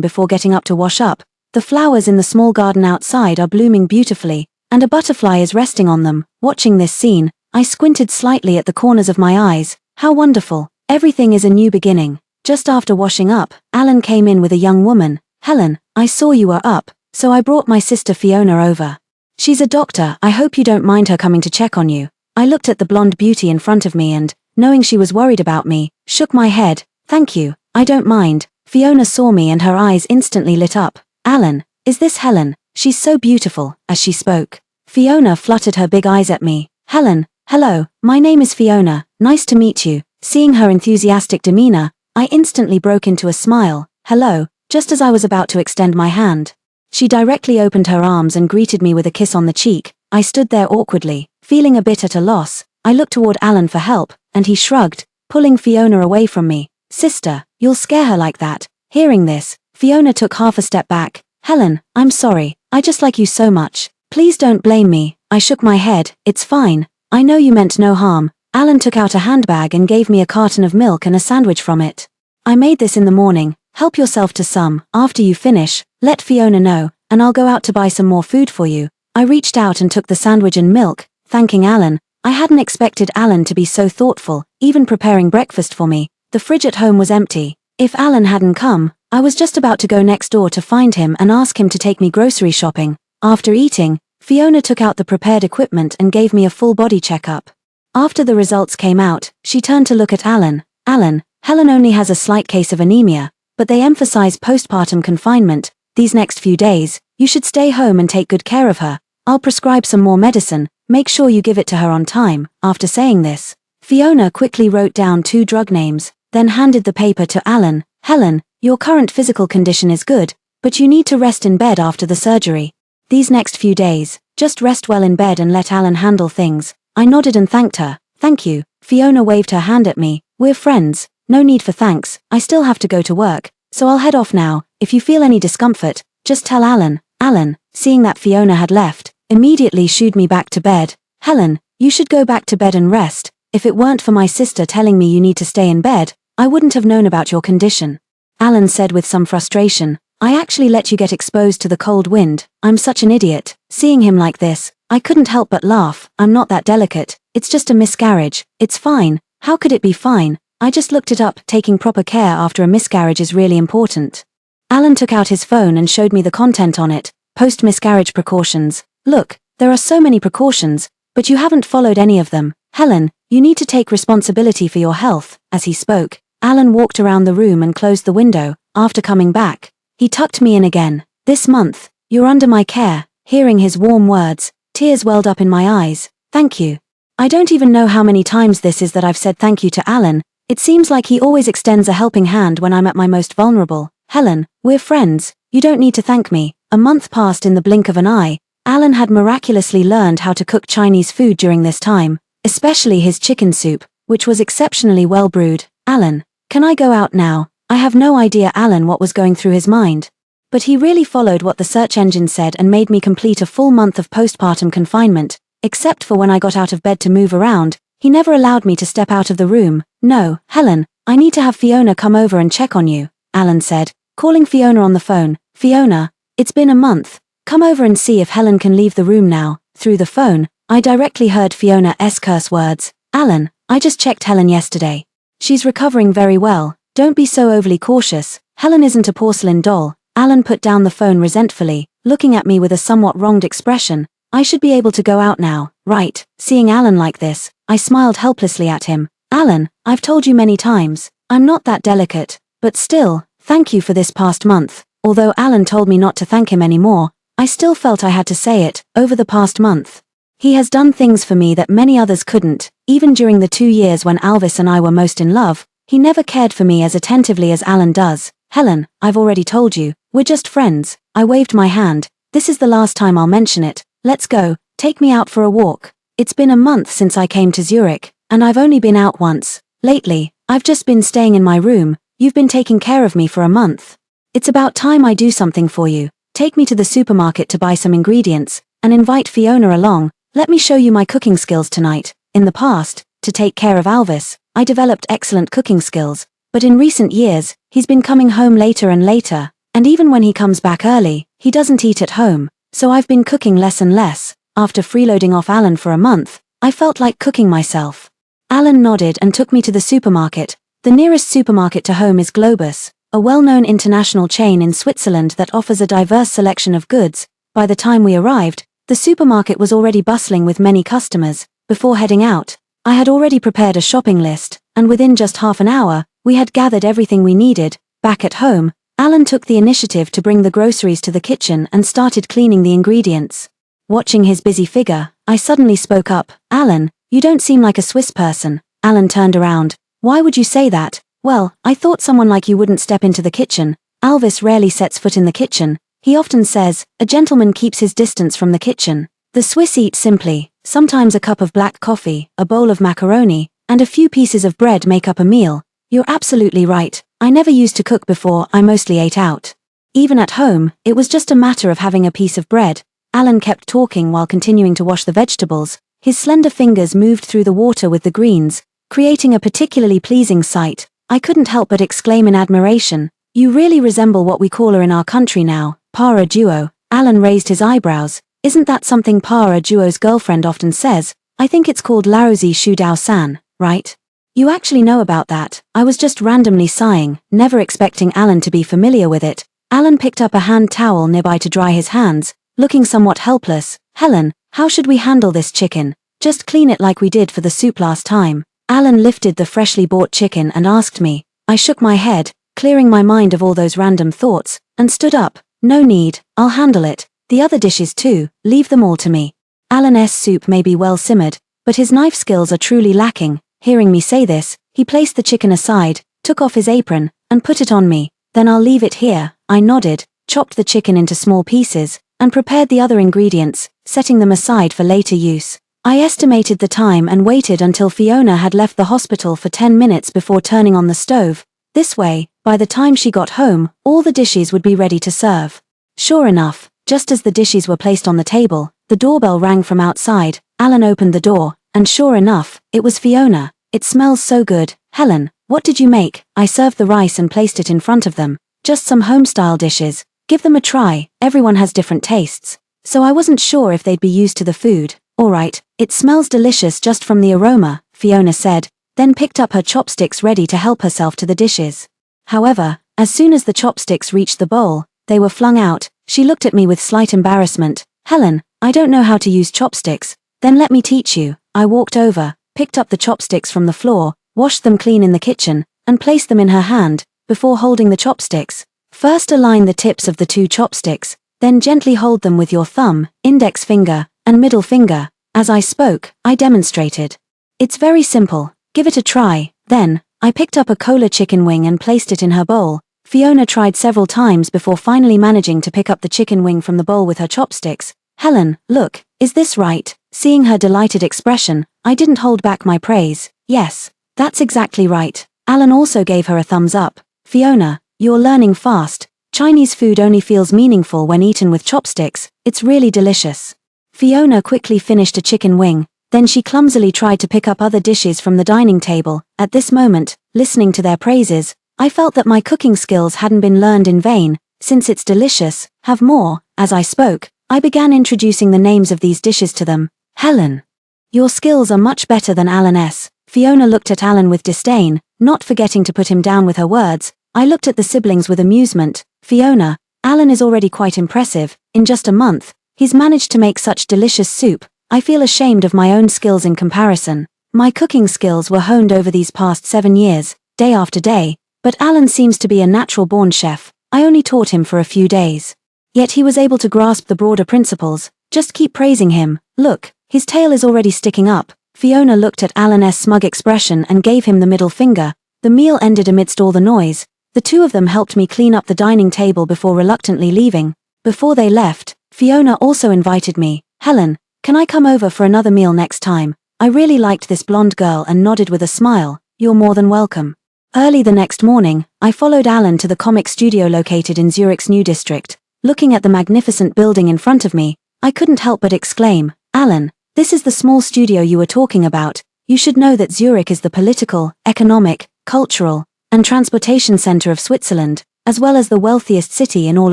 before getting up to wash up. The flowers in the small garden outside are blooming beautifully, and a butterfly is resting on them. Watching this scene, I squinted slightly at the corners of my eyes. How wonderful. Everything is a new beginning. Just after washing up, Alan came in with a young woman. Helen, I saw you were up, so I brought my sister Fiona over. She's a doctor, I hope you don't mind her coming to check on you. I looked at the blonde beauty in front of me and, knowing she was worried about me, shook my head. Thank you, I don't mind. Fiona saw me and her eyes instantly lit up. Alan, is this Helen? She's so beautiful. As she spoke, Fiona fluttered her big eyes at me. Helen, hello, my name is Fiona, nice to meet you. Seeing her enthusiastic demeanor, I instantly broke into a smile. Hello, just as I was about to extend my hand, she directly opened her arms and greeted me with a kiss on the cheek. I stood there awkwardly, feeling a bit at a loss. I looked toward Alan for help, and he shrugged, pulling Fiona away from me. Sister, you'll scare her like that. Hearing this, Fiona took half a step back. Helen, I'm sorry, I just like you so much. Please don't blame me. I shook my head. It's fine. I know you meant no harm. Alan took out a handbag and gave me a carton of milk and a sandwich from it. I made this in the morning. Help yourself to some. After you finish, let Fiona know, and I'll go out to buy some more food for you. I reached out and took the sandwich and milk, thanking Alan. I hadn't expected Alan to be so thoughtful, even preparing breakfast for me. The fridge at home was empty. If Alan hadn't come, I was just about to go next door to find him and ask him to take me grocery shopping. After eating, Fiona took out the prepared equipment and gave me a full body checkup. After the results came out, she turned to look at Alan. Alan, Helen only has a slight case of anemia, but they emphasize postpartum confinement. These next few days, you should stay home and take good care of her. I'll prescribe some more medicine, make sure you give it to her on time. After saying this, Fiona quickly wrote down 2 drug names, then handed the paper to Alan. Helen, your current physical condition is good, but you need to rest in bed after the surgery. These next few days, just rest well in bed and let Alan handle things. I nodded and thanked her. Thank you. Fiona waved her hand at me. We're friends. No need for thanks. I still have to go to work, so I'll head off now. If you feel any discomfort, just tell Alan. Alan, seeing that Fiona had left, immediately shooed me back to bed. Helen, you should go back to bed and rest. If it weren't for my sister telling me you need to stay in bed, I wouldn't have known about your condition. Alan said with some frustration. I actually let you get exposed to the cold wind. I'm such an idiot. Seeing him like this, I couldn't help but laugh. I'm not that delicate. It's just a miscarriage. It's fine. How could it be fine? I just looked it up. Taking proper care after a miscarriage is really important. Alan took out his phone and showed me the content on it. Post-miscarriage precautions. Look, there are so many precautions, but you haven't followed any of them. Helen, you need to take responsibility for your health. As he spoke, Alan walked around the room and closed the window. After coming back, he tucked me in again. This month, you're under my care. Hearing his warm words, tears welled up in my eyes. Thank you. I don't even know how many times this is that I've said thank you to Alan. It seems like he always extends a helping hand when I'm at my most vulnerable. Helen, we're friends. You don't need to thank me. A month passed in the blink of an eye. Alan had miraculously learned how to cook Chinese food during this time, especially his chicken soup, which was exceptionally well brewed. Alan, can I go out now? I have no idea Alan what was going through his mind. But he really followed what the search engine said and made me complete a full month of postpartum confinement, except for when I got out of bed to move around. He never allowed me to step out of the room. No, Helen, I need to have Fiona come over and check on you, Alan said, calling Fiona on the phone. Fiona, it's been a month. Come over and see if Helen can leave the room now. Through the phone, I directly heard Fiona's curse words. Alan, I just checked Helen yesterday. She's recovering very well. Don't be so overly cautious. Helen isn't a porcelain doll. Alan put down the phone resentfully, looking at me with a somewhat wronged expression. I should be able to go out now, right? Seeing Alan like this, I smiled helplessly at him. Alan, I've told you many times, I'm not that delicate, but still, thank you for this past month. Although Alan told me not to thank him anymore, I still felt I had to say it. Over the past month, he has done things for me that many others couldn't. Even during the 2 years when Alvis and I were most in love, he never cared for me as attentively as Alan does. Helen, I've already told you, we're just friends. I waved my hand. This is the last time I'll mention it. Let's go, take me out for a walk. It's been a month since I came to Zurich, and I've only been out once. Lately, I've just been staying in my room. You've been taking care of me for a month. It's about time I do something for you. Take me to the supermarket to buy some ingredients, and invite Fiona along. Let me show you my cooking skills tonight. In the past, to take care of Alvis, I developed excellent cooking skills, but in recent years, he's been coming home later and later, and even when he comes back early, he doesn't eat at home, so I've been cooking less and less. After freeloading off Alan for a month, I felt like cooking myself. Alan nodded and took me to the supermarket. The nearest supermarket to home is Globus, a well-known international chain in Switzerland that offers a diverse selection of goods. By the time we arrived, the supermarket was already bustling with many customers. Before heading out, I had already prepared a shopping list, and within just half an hour, we had gathered everything we needed. Back at home, Alan took the initiative to bring the groceries to the kitchen and started cleaning the ingredients. Watching his busy figure, I suddenly spoke up. Alan, you don't seem like a Swiss person. Alan turned around. Why would you say that? Well, I thought someone like you wouldn't step into the kitchen. Alvis rarely sets foot in the kitchen. He often says, a gentleman keeps his distance from the kitchen. The Swiss eat simply. Sometimes a cup of black coffee, a bowl of macaroni, and a few pieces of bread make up a meal. You're absolutely right. I never used to cook before, I mostly ate out. Even at home, it was just a matter of having a piece of bread. Alan kept talking while continuing to wash the vegetables. His slender fingers moved through the water with the greens, creating a particularly pleasing sight. I couldn't help but exclaim in admiration. You really resemble what we call her in our country now, para duo. Alan raised his eyebrows. Isn't that something para duo's girlfriend often says? I think it's called Laozi Shu Dao San, right? You actually know about that. I was just randomly sighing, never expecting Alan to be familiar with it. Alan picked up a hand towel nearby to dry his hands, looking somewhat helpless. Helen, how should we handle this chicken? Just clean it like we did for the soup last time. Alan lifted the freshly bought chicken and asked me. I shook my head, clearing my mind of all those random thoughts, and stood up. No need, I'll handle it. The other dishes too, leave them all to me. Alan's soup may be well simmered, but his knife skills are truly lacking. Hearing me say this, he placed the chicken aside, took off his apron, and put it on me. Then I'll leave it here. I nodded, chopped the chicken into small pieces, and prepared the other ingredients, setting them aside for later use. I estimated the time and waited until Fiona had left the hospital for 10 minutes before turning on the stove. This way, by the time she got home, all the dishes would be ready to serve. Sure enough, just as the dishes were placed on the table, the doorbell rang from outside. Alan opened the door, and sure enough, it was Fiona. It smells so good. Helen, what did you make? I served the rice and placed it in front of them. Just some home-style dishes. Give them a try. Everyone has different tastes. So I wasn't sure if they'd be used to the food. Alright, it smells delicious just from the aroma, Fiona said, then picked up her chopsticks ready to help herself to the dishes. However, as soon as the chopsticks reached the bowl, they were flung out. She looked at me with slight embarrassment. Helen, I don't know how to use chopsticks. Then let me teach you. I walked over, picked up the chopsticks from the floor, washed them clean in the kitchen, and placed them in her hand, before holding the chopsticks. First align the tips of the two chopsticks, then gently hold them with your thumb, index finger, and middle finger. As I spoke, I demonstrated. It's very simple. Give it a try. Then, I picked up a cola chicken wing and placed it in her bowl. Fiona tried several times before finally managing to pick up the chicken wing from the bowl with her chopsticks. Helen, look, is this right? Seeing her delighted expression, I didn't hold back my praise. Yes, that's exactly right. Alan also gave her a thumbs up. Fiona, you're learning fast. Chinese food only feels meaningful when eaten with chopsticks. It's really delicious. Fiona quickly finished a chicken wing, then she clumsily tried to pick up other dishes from the dining table. At this moment, listening to their praises, I felt that my cooking skills hadn't been learned in vain. Since it's delicious, have more. As I spoke, I began introducing the names of these dishes to them. Helen, your skills are much better than Alan's. Fiona looked at Alan with disdain, not forgetting to put him down with her words. I looked at the siblings with amusement. Fiona, Alan is already quite impressive. In just a month, he's managed to make such delicious soup. I feel ashamed of my own skills in comparison. My cooking skills were honed over these past 7 years, day after day, but Alan seems to be a natural-born chef. I only taught him for a few days. Yet he was able to grasp the broader principles. Just keep praising him. Look, his tail is already sticking up. Fiona looked at Alan's smug expression and gave him the middle finger. The meal ended amidst all the noise. The two of them helped me clean up the dining table before reluctantly leaving. Before they left, Fiona also invited me. Helen, can I come over for another meal next time? I really liked this blonde girl and nodded with a smile. You're more than welcome. Early the next morning, I followed Alan to the comic studio located in Zurich's new district. Looking at the magnificent building in front of me, I couldn't help but exclaim, Alan, this is the small studio you were talking about. You should know that Zurich is the political, economic, cultural, and transportation center of Switzerland, as well as the wealthiest city in all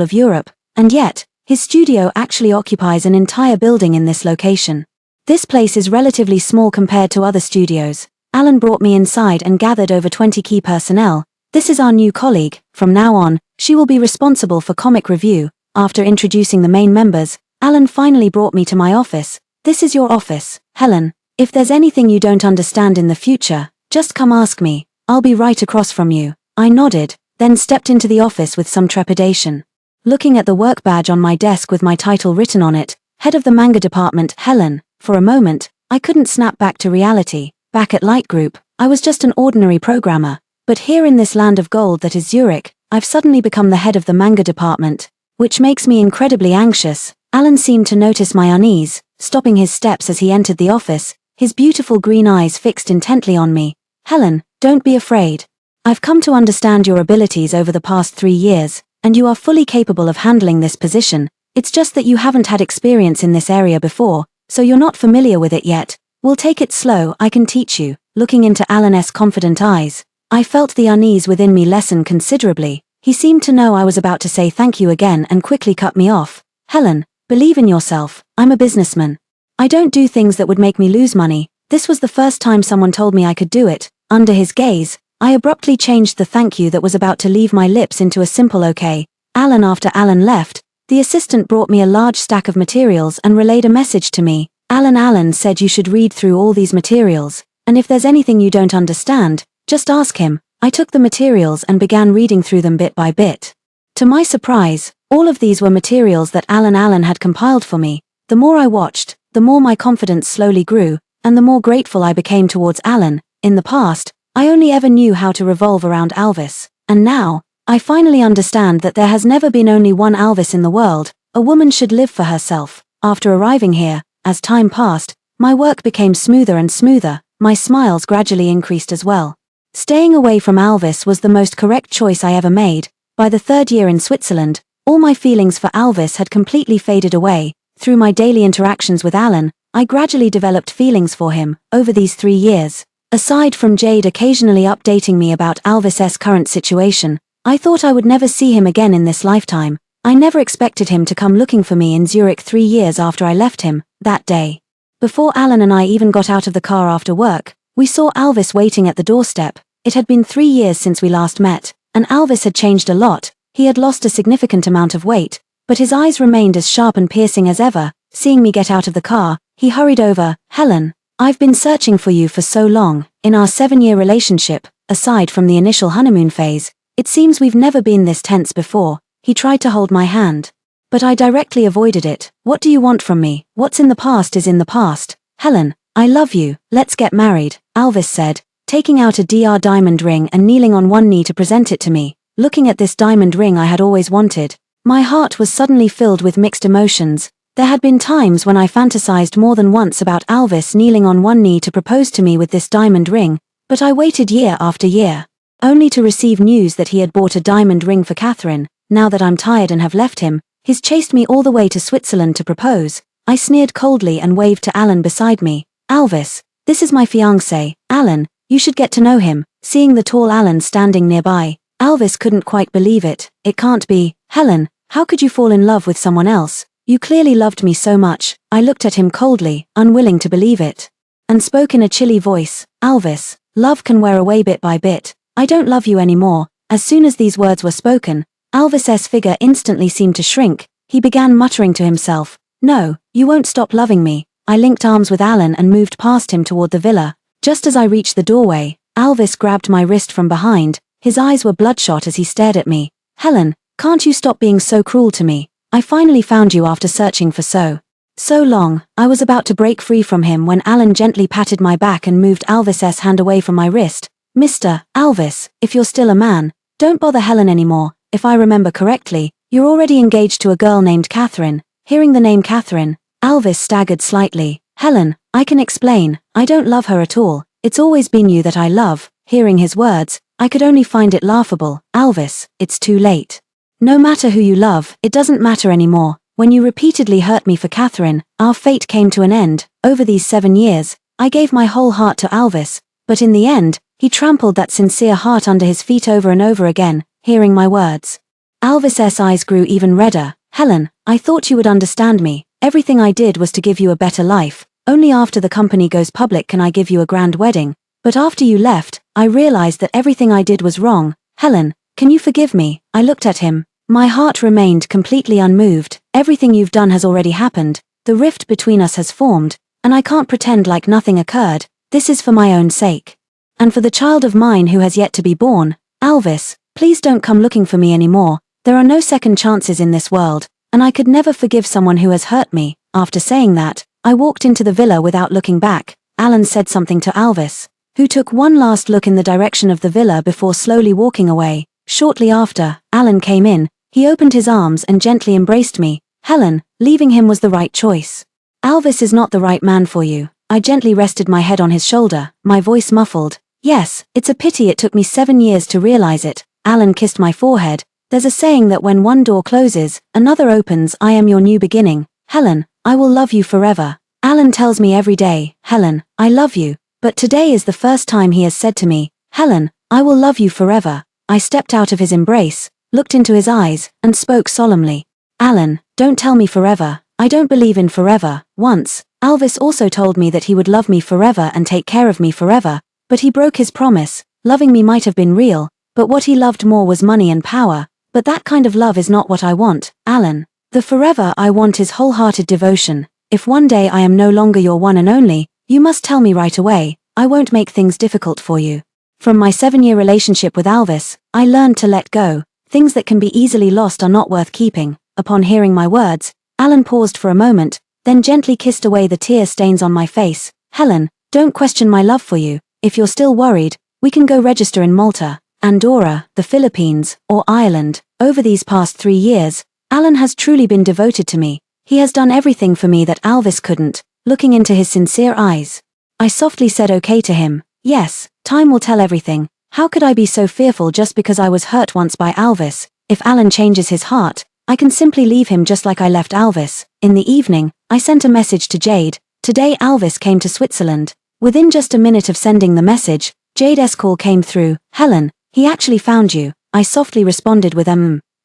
of Europe. And yet, his studio actually occupies an entire building in this location. This place is relatively small compared to other studios. Alan brought me inside and gathered over 20 key personnel. This is our new colleague. From now on, she will be responsible for comic review. After introducing the main members, Alan finally brought me to my office. This is your office, Helen. If there's anything you don't understand in the future, just come ask me. I'll be right across from you. I nodded, then stepped into the office with some trepidation. Looking at the work badge on my desk with my title written on it, head of the manga department, Helen, for a moment, I couldn't snap back to reality. Back at Light Group, I was just an ordinary programmer. But here in this land of gold that is Zurich, I've suddenly become the head of the manga department, which makes me incredibly anxious. Alan seemed to notice my unease, stopping his steps as he entered the office, his beautiful green eyes fixed intently on me. Helen, don't be afraid. I've come to understand your abilities over the past 3 years, and you are fully capable of handling this position. It's just that you haven't had experience in this area before, so you're not familiar with it yet. We'll take it slow, I can teach you. Looking into Alan's confident eyes, I felt the unease within me lessen considerably. He seemed to know I was about to say thank you again and quickly cut me off. Helen, believe in yourself. I'm a businessman. I don't do things that would make me lose money. This was the first time someone told me I could do it. Under his gaze, I abruptly changed the thank you that was about to leave my lips into a simple okay. Alan. After Alan left, the assistant brought me a large stack of materials and relayed a message to me. Alan said you should read through all these materials, and if there's anything you don't understand, just ask him. I took the materials and began reading through them bit by bit. To my surprise, all of these were materials that Alan had compiled for me. The more I watched, the more my confidence slowly grew, and the more grateful I became towards Alan. In the past, I only ever knew how to revolve around Alvis, and now, I finally understand that there has never been only one Alvis in the world. A woman should live for herself. After arriving here, as time passed, my work became smoother and smoother. My smiles gradually increased as well. Staying away from Alvis was the most correct choice I ever made. By the 3rd year in Switzerland, all my feelings for Alvis had completely faded away. Through my daily interactions with Alan, I gradually developed feelings for him. Over these 3 years, aside from Jade occasionally updating me about Alvis's current situation, I thought I would never see him again in this lifetime. I never expected him to come looking for me in Zurich 3 years after I left him. That day, before Alan and I even got out of the car after work, we saw Alvis waiting at the doorstep. It had been 3 years since we last met, and Alvis had changed a lot. He had lost a significant amount of weight, but his eyes remained as sharp and piercing as ever. Seeing me get out of the car, he hurried over. Helen, I've been searching for you for so long. In our 7-year relationship, aside from the initial honeymoon phase, it seems we've never been this tense before. He tried to hold my hand, but I directly avoided it. What do you want from me? What's in the past is in the past. Helen, I love you. Let's get married, Alvis said, taking out a DR diamond ring and kneeling on one knee to present it to me. looking at this diamond ring I had always wanted. My heart was suddenly filled with mixed emotions. There had been times when I fantasized more than once about Alvis kneeling on one knee to propose to me with this diamond ring, but I waited year after year, only to receive news that he had bought a diamond ring for Catherine. Now that I'm tired and have left him, he's chased me all the way to Switzerland to propose. I sneered coldly and waved to Alan beside me. Alvis, this is my fiancé, Alan, you should get to know him. Seeing the tall Alan standing nearby, Alvis couldn't quite believe it. It can't be. Helen, how could you fall in love with someone else? You clearly loved me so much. I looked at him coldly, unwilling to believe it, and spoke in a chilly voice. Alvis, love can wear away bit by bit. I don't love you anymore. As soon as these words were spoken, Alvis's figure instantly seemed to shrink. He began muttering to himself, no, you won't stop loving me. I linked arms with Alan and moved past him toward the villa. Just as I reached the doorway, Alvis grabbed my wrist from behind. His eyes were bloodshot as he stared at me. Helen, can't you stop being so cruel to me? I finally found you after searching for so long. I was about to break free from him when Alan gently patted my back and moved Alvis's hand away from my wrist. Mr. Alvis, if you're still a man, don't bother Helen anymore. If I remember correctly, you're already engaged to a girl named Catherine. Hearing the name Catherine, Alvis staggered slightly. Helen, I can explain. I don't love her at all. It's always been you that I love. Hearing his words, I could only find it laughable. Alvis, it's too late. No matter who you love, it doesn't matter anymore. When you repeatedly hurt me for Catherine, our fate came to an end. Over these 7 years, I gave my whole heart to Alvis, but in the end, he trampled that sincere heart under his feet over and over again. Hearing my words, Alvis's eyes grew even redder. Helen, I thought you would understand me. Everything I did was to give you a better life. Only after the company goes public can I give you a grand wedding. But after you left, I realized that everything I did was wrong. Helen, can you forgive me? I looked at him. My heart remained completely unmoved. Everything you've done has already happened. The rift between us has formed, and I can't pretend like nothing occurred. This is for my own sake. And for the child of mine who has yet to be born. Alvis, please don't come looking for me anymore. There are no second chances in this world, and I could never forgive someone who has hurt me. After saying that, I walked into the villa without looking back. Alan said something to Alvis, who took one last look in the direction of the villa before slowly walking away. Shortly after, Alan came in. He opened his arms and gently embraced me. Helen, leaving him was the right choice. Alvis is not the right man for you. I gently rested my head on his shoulder, my voice muffled. Yes, it's a pity it took me 7 years to realize it. Alan kissed my forehead. There's a saying that when one door closes, another opens. I am your new beginning. Helen, I will love you forever. Alan tells me every day, Helen, I love you. But today is the first time he has said to me, Helen, I will love you forever. I stepped out of his embrace, looked into his eyes, and spoke solemnly. Alan, don't tell me forever. I don't believe in forever. Once, Alvis also told me that he would love me forever and take care of me forever, but he broke his promise. Loving me might have been real, but what he loved more was money and power. But that kind of love is not what I want, Alan. The forever I want is wholehearted devotion. If one day I am no longer your one and only, you must tell me right away. I won't make things difficult for you. From my 7-year relationship with Alvis, I learned to let go. Things that can be easily lost are not worth keeping. Upon hearing my words, Alan paused for a moment, then gently kissed away the tear stains on my face. Helen, don't question my love for you. If you're still worried, we can go register in Malta, Andorra, the Philippines, or Ireland. Over these past 3 years, Alan has truly been devoted to me. He has done everything for me that Alvis couldn't. Looking into his sincere eyes, I softly said okay to him. Yes, time will tell everything. How could I be so fearful just because I was hurt once by Alvis? If Alan changes his heart, I can simply leave him just like I left Alvis. In the evening, I sent a message to Jade. Today Alvis came to Switzerland. Within just a minute of sending the message, Jade's call came through. Helen, he actually found you. I softly responded with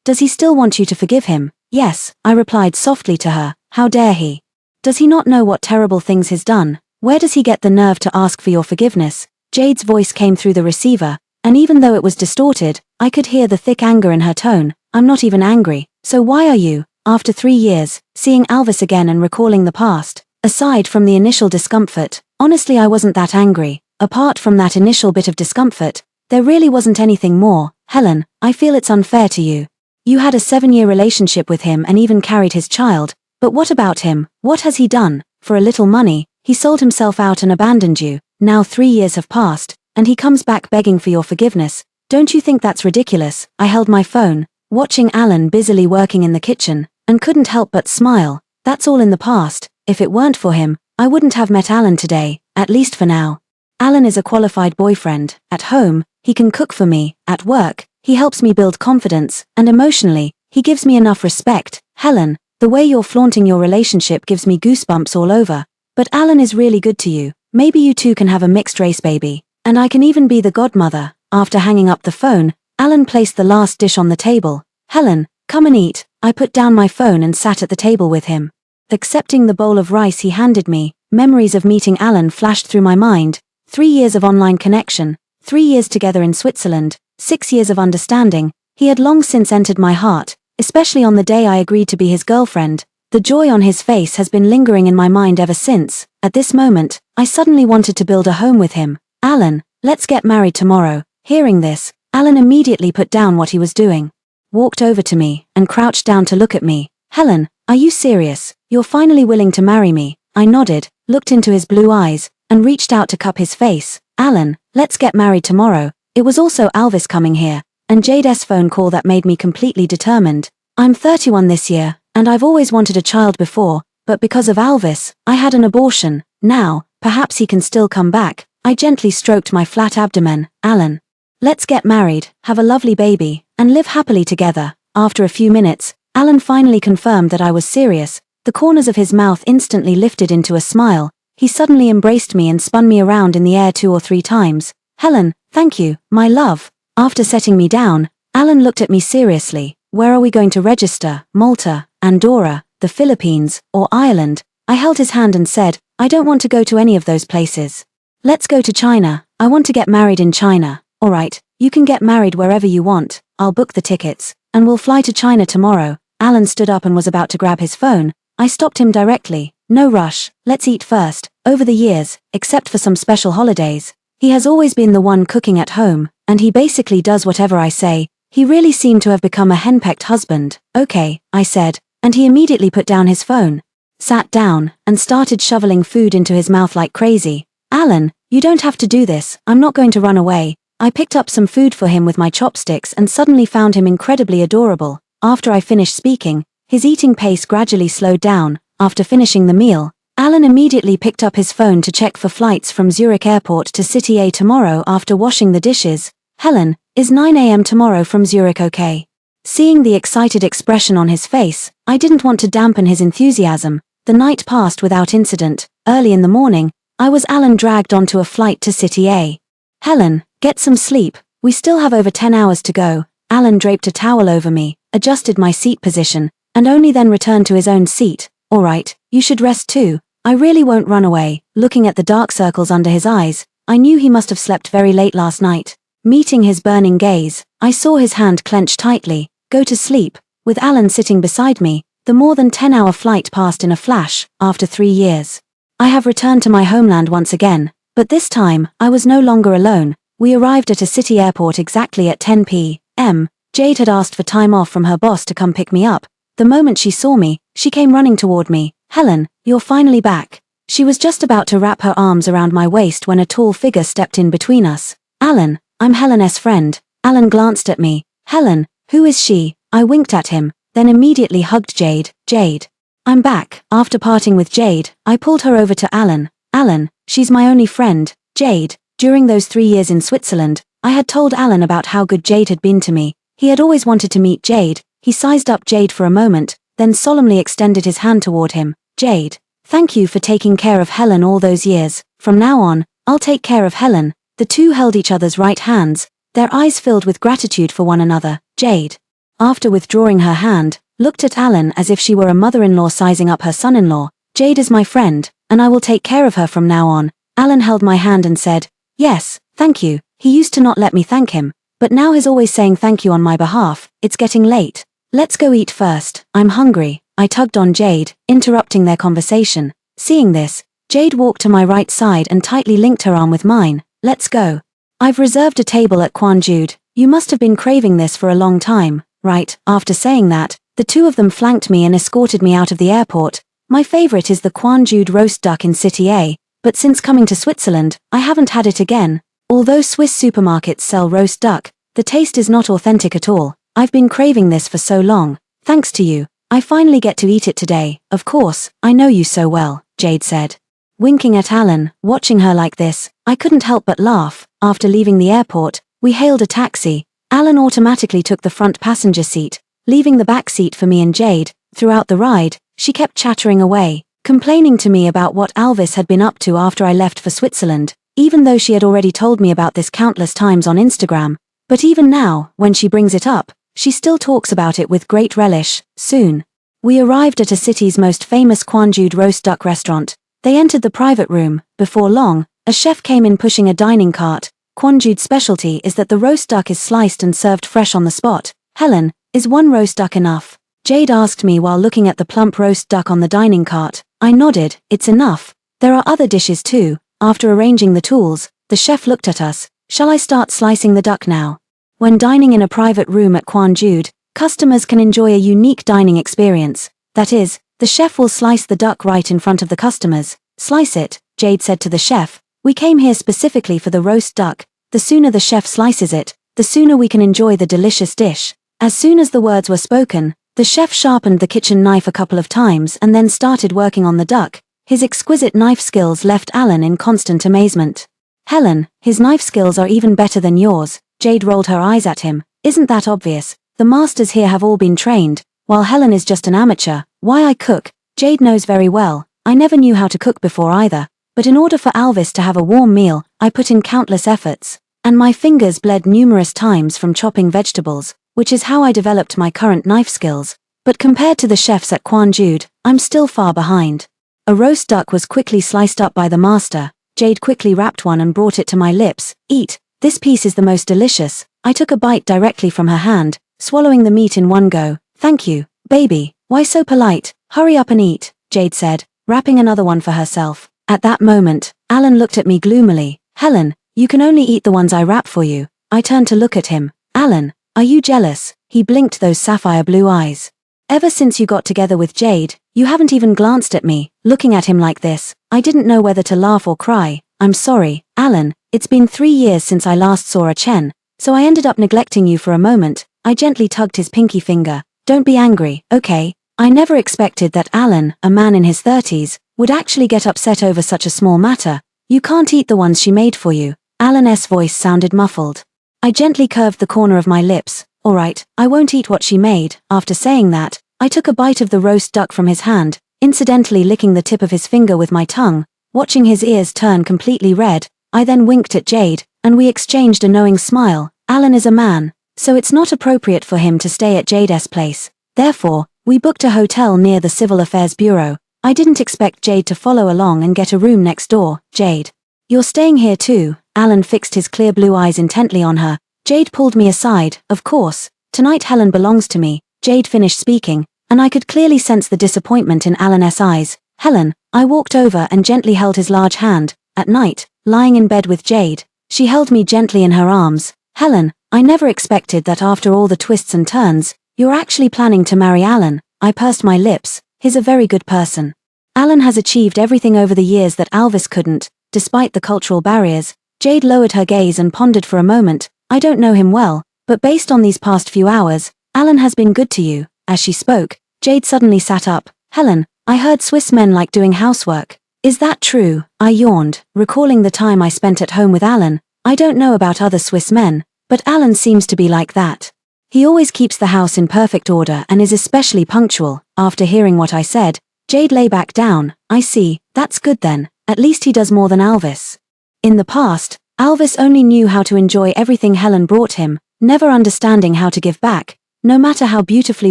Does he still want you to forgive him? Yes, I replied softly to her. How dare he? Does he not know what terrible things he's done? Where does he get the nerve to ask for your forgiveness? Jade's voice came through the receiver, and even though it was distorted, I could hear the thick anger in her tone. I'm not even angry. So why are you? After 3 years, seeing Alvis again and recalling the past, aside from the initial discomfort, honestly I wasn't that angry. Apart from that initial bit of discomfort, there really wasn't anything more. Helen, I feel it's unfair to you. You had a 7-year relationship with him and even carried his child, but what about him? What has he done? For a little money, he sold himself out and abandoned you. Now 3 years have passed, and he comes back begging for your forgiveness. Don't you think that's ridiculous? I held my phone, watching Alan busily working in the kitchen, and couldn't help but smile. That's all in the past. If it weren't for him, I wouldn't have met Alan today, at least for now. Alan is a qualified boyfriend. At home, he can cook for me. At work, he helps me build confidence, and emotionally, he gives me enough respect. Helen, the way you're flaunting your relationship gives me goosebumps all over. But Alan is really good to you. Maybe you two can have a mixed race baby. And I can even be the godmother. After hanging up the phone, Alan placed the last dish on the table. Helen, come and eat. I put down my phone and sat at the table with him. Accepting the bowl of rice he handed me, memories of meeting Alan flashed through my mind. 3 years of online connection, 3 years together in Switzerland, 6 years of understanding. He had long since entered my heart, especially on the day I agreed to be his girlfriend. The joy on his face has been lingering in my mind ever since. At this moment, I suddenly wanted to build a home with him. Alan, let's get married tomorrow. Hearing this, Alan immediately put down what he was doing, walked over to me, and crouched down to look at me. Helen, are you serious? You're finally willing to marry me? I nodded, looked into his blue eyes, and reached out to cup his face. Alan, let's get married tomorrow. It was also Alvis coming here, and Jade's phone call that made me completely determined. I'm 31 this year, and I've always wanted a child before, but because of Alvis, I had an abortion. Now, perhaps he can still come back. I gently stroked my flat abdomen. Alan, let's get married, have a lovely baby, and live happily together. After a few minutes, Alan finally confirmed that I was serious. The corners of his mouth instantly lifted into a smile. He suddenly embraced me and spun me around in the air 2 or 3 times. Helen, thank you, my love. After setting me down, Alan looked at me seriously. Where are we going to register? Malta, Andorra, the Philippines, or Ireland? I held his hand and said, I don't want to go to any of those places. Let's go to China. I want to get married in China. Alright, you can get married wherever you want. I'll book the tickets, and we'll fly to China tomorrow. Alan stood up and was about to grab his phone. I stopped him directly. No rush, let's eat first. Over the years, except for some special holidays, he has always been the one cooking at home, and he basically does whatever I say. He really seemed to have become a henpecked husband. Okay, I said, and he immediately put down his phone, sat down, and started shoveling food into his mouth like crazy. Alan, you don't have to do this, I'm not going to run away. I picked up some food for him with my chopsticks and suddenly found him incredibly adorable. After I finished speaking, his eating pace gradually slowed down. After finishing the meal, Alan immediately picked up his phone to check for flights from Zurich Airport to City A tomorrow after washing the dishes. Helen, is 9 a.m. tomorrow from Zurich okay? Seeing the excited expression on his face, I didn't want to dampen his enthusiasm. The night passed without incident. Early in the morning, I was Alan dragged onto a flight to City A. Helen, get some sleep. We still have over 10 hours to go. Alan draped a towel over me, adjusted my seat position, and only then returned to his own seat. Alright, you should rest too. I really won't run away. Looking at the dark circles under his eyes, I knew he must have slept very late last night. Meeting his burning gaze, I saw his hand clench tightly. Go to sleep. With Alan sitting beside me, the more than 10-hour flight passed in a flash. After 3 years, I have returned to my homeland once again, but this time, I was no longer alone. We arrived at a city airport exactly at 10 p.m. Jade had asked for time off from her boss to come pick me up. The moment she saw me, she came running toward me. Helen, you're finally back. She was just about to wrap her arms around my waist when a tall figure stepped in between us. Alan, I'm Helen's friend. Alan glanced at me. Helen, who is she? I winked at him, then immediately hugged Jade. Jade. I'm back. After parting with Jade, I pulled her over to Alan. Alan, she's my only friend. Jade. During those 3 years in Switzerland, I had told Alan about how good Jade had been to me. He had always wanted to meet Jade. He sized up Jade for a moment, then solemnly extended his hand toward him. Jade, thank you for taking care of Helen all those years. From now on, I'll take care of Helen. The two held each other's right hands, their eyes filled with gratitude for one another. Jade, after withdrawing her hand, looked at Alan as if she were a mother-in-law sizing up her son-in-law. Jade is my friend, and I will take care of her from now on. Alan held my hand and said, yes, thank you. He used to not let me thank him, but now he's always saying thank you on my behalf. It's getting late. Let's go eat first. I'm hungry. I tugged on Jade, interrupting their conversation. Seeing this, Jade walked to my right side and tightly linked her arm with mine. Let's go. I've reserved a table at Quan Jude. You must have been craving this for a long time, right? After saying that, the two of them flanked me and escorted me out of the airport. My favorite is the Quan Jude roast duck in City A, but since coming to Switzerland, I haven't had it again. Although Swiss supermarkets sell roast duck, The taste is not authentic at all. I've been craving this for so long. Thanks to you, I finally get to eat it today. Of course, I know you so well, Jade said. Winking at Alan, watching her like this, I couldn't help but laugh. After leaving the airport, we hailed a taxi. Alan automatically took the front passenger seat, leaving the back seat for me and Jade. Throughout the ride, she kept chattering away, complaining to me about what Alvis had been up to after I left for Switzerland, even though she had already told me about this countless times on Instagram. But even now, when she brings it up, she still talks about it with great relish. Soon, we arrived at a city's most famous Kwanjude roast duck restaurant. They entered the private room. Before long, a chef came in pushing a dining cart. Kwanjude's specialty is that the roast duck is sliced and served fresh on the spot. Helen, is one roast duck enough? Jade asked me while looking at the plump roast duck on the dining cart. I nodded, it's enough. There are other dishes too. After arranging the tools, the chef looked at us. Shall I start slicing the duck now? When dining in a private room at Kwanjude, customers can enjoy a unique dining experience. That is, the chef will slice the duck right in front of the customers. Slice it, Jade said to the chef. We came here specifically for the roast duck. The sooner the chef slices it, the sooner we can enjoy the delicious dish. As soon as the words were spoken, the chef sharpened the kitchen knife a couple of times and then started working on the duck. His exquisite knife skills left Alan in constant amazement. Helen, his knife skills are even better than yours. Jade rolled her eyes at him. Isn't that obvious? The masters here have all been trained, while Helen is just an amateur. Why I cook? Jade knows very well. I never knew how to cook before either. But in order for Alvis to have a warm meal, I put in countless efforts. And my fingers bled numerous times from chopping vegetables, which is how I developed my current knife skills. But compared to the chefs at Kwanjude, I'm still far behind. A roast duck was quickly sliced up by the master. Jade quickly wrapped one and brought it to my lips. Eat. This piece is the most delicious. I took a bite directly from her hand, swallowing the meat in one go. Thank you, baby. Why so polite? Hurry up and eat, Jade said, wrapping another one for herself. At that moment, Alan looked at me gloomily. Helen, you can only eat the ones I wrap for you. I turned to look at him. Alan, are you jealous? He blinked those sapphire blue eyes. Ever since you got together with Jade, you haven't even glanced at me. Looking at him like this, I didn't know whether to laugh or cry. I'm sorry, Alan, it's been 3 years since I last saw a Chen, so I ended up neglecting you for a moment. I gently tugged his pinky finger. Don't be angry, okay? I never expected that Alan, a man in his 30s, would actually get upset over such a small matter. You can't eat the ones she made for you. Alan's voice sounded muffled. I gently curved the corner of my lips. Alright, I won't eat what she made. After saying that, I took a bite of the roast duck from his hand, incidentally licking the tip of his finger with my tongue. Watching his ears turn completely red, I then winked at Jade, and we exchanged a knowing smile. Alan is a man, so it's not appropriate for him to stay at Jade's place. Therefore, we booked a hotel near the Civil Affairs Bureau. I didn't expect Jade to follow along and get a room next door. Jade, you're staying here too? Alan fixed his clear blue eyes intently on her. Jade pulled me aside. Of course, tonight Helen belongs to me. Jade finished speaking, and I could clearly sense the disappointment in Alan's eyes. Helen, I walked over and gently held his large hand. At night, lying in bed with Jade, she held me gently in her arms. Helen, I never expected that after all the twists and turns, you're actually planning to marry Alan. I pursed my lips. He's a very good person. Alan has achieved everything over the years that Alvis couldn't, despite the cultural barriers. Jade lowered her gaze and pondered for a moment. I don't know him well, but based on these past few hours, Alan has been good to you. As she spoke, Jade suddenly sat up. Helen, I heard Swiss men like doing housework. Is that true? I yawned, recalling the time I spent at home with Alan. I don't know about other Swiss men, but Alan seems to be like that. He always keeps the house in perfect order and is especially punctual. After hearing what I said, Jade lay back down. I see, that's good then. At least he does more than Alvis. In the past, Alvis only knew how to enjoy everything Helen brought him, never understanding how to give back. No matter how beautifully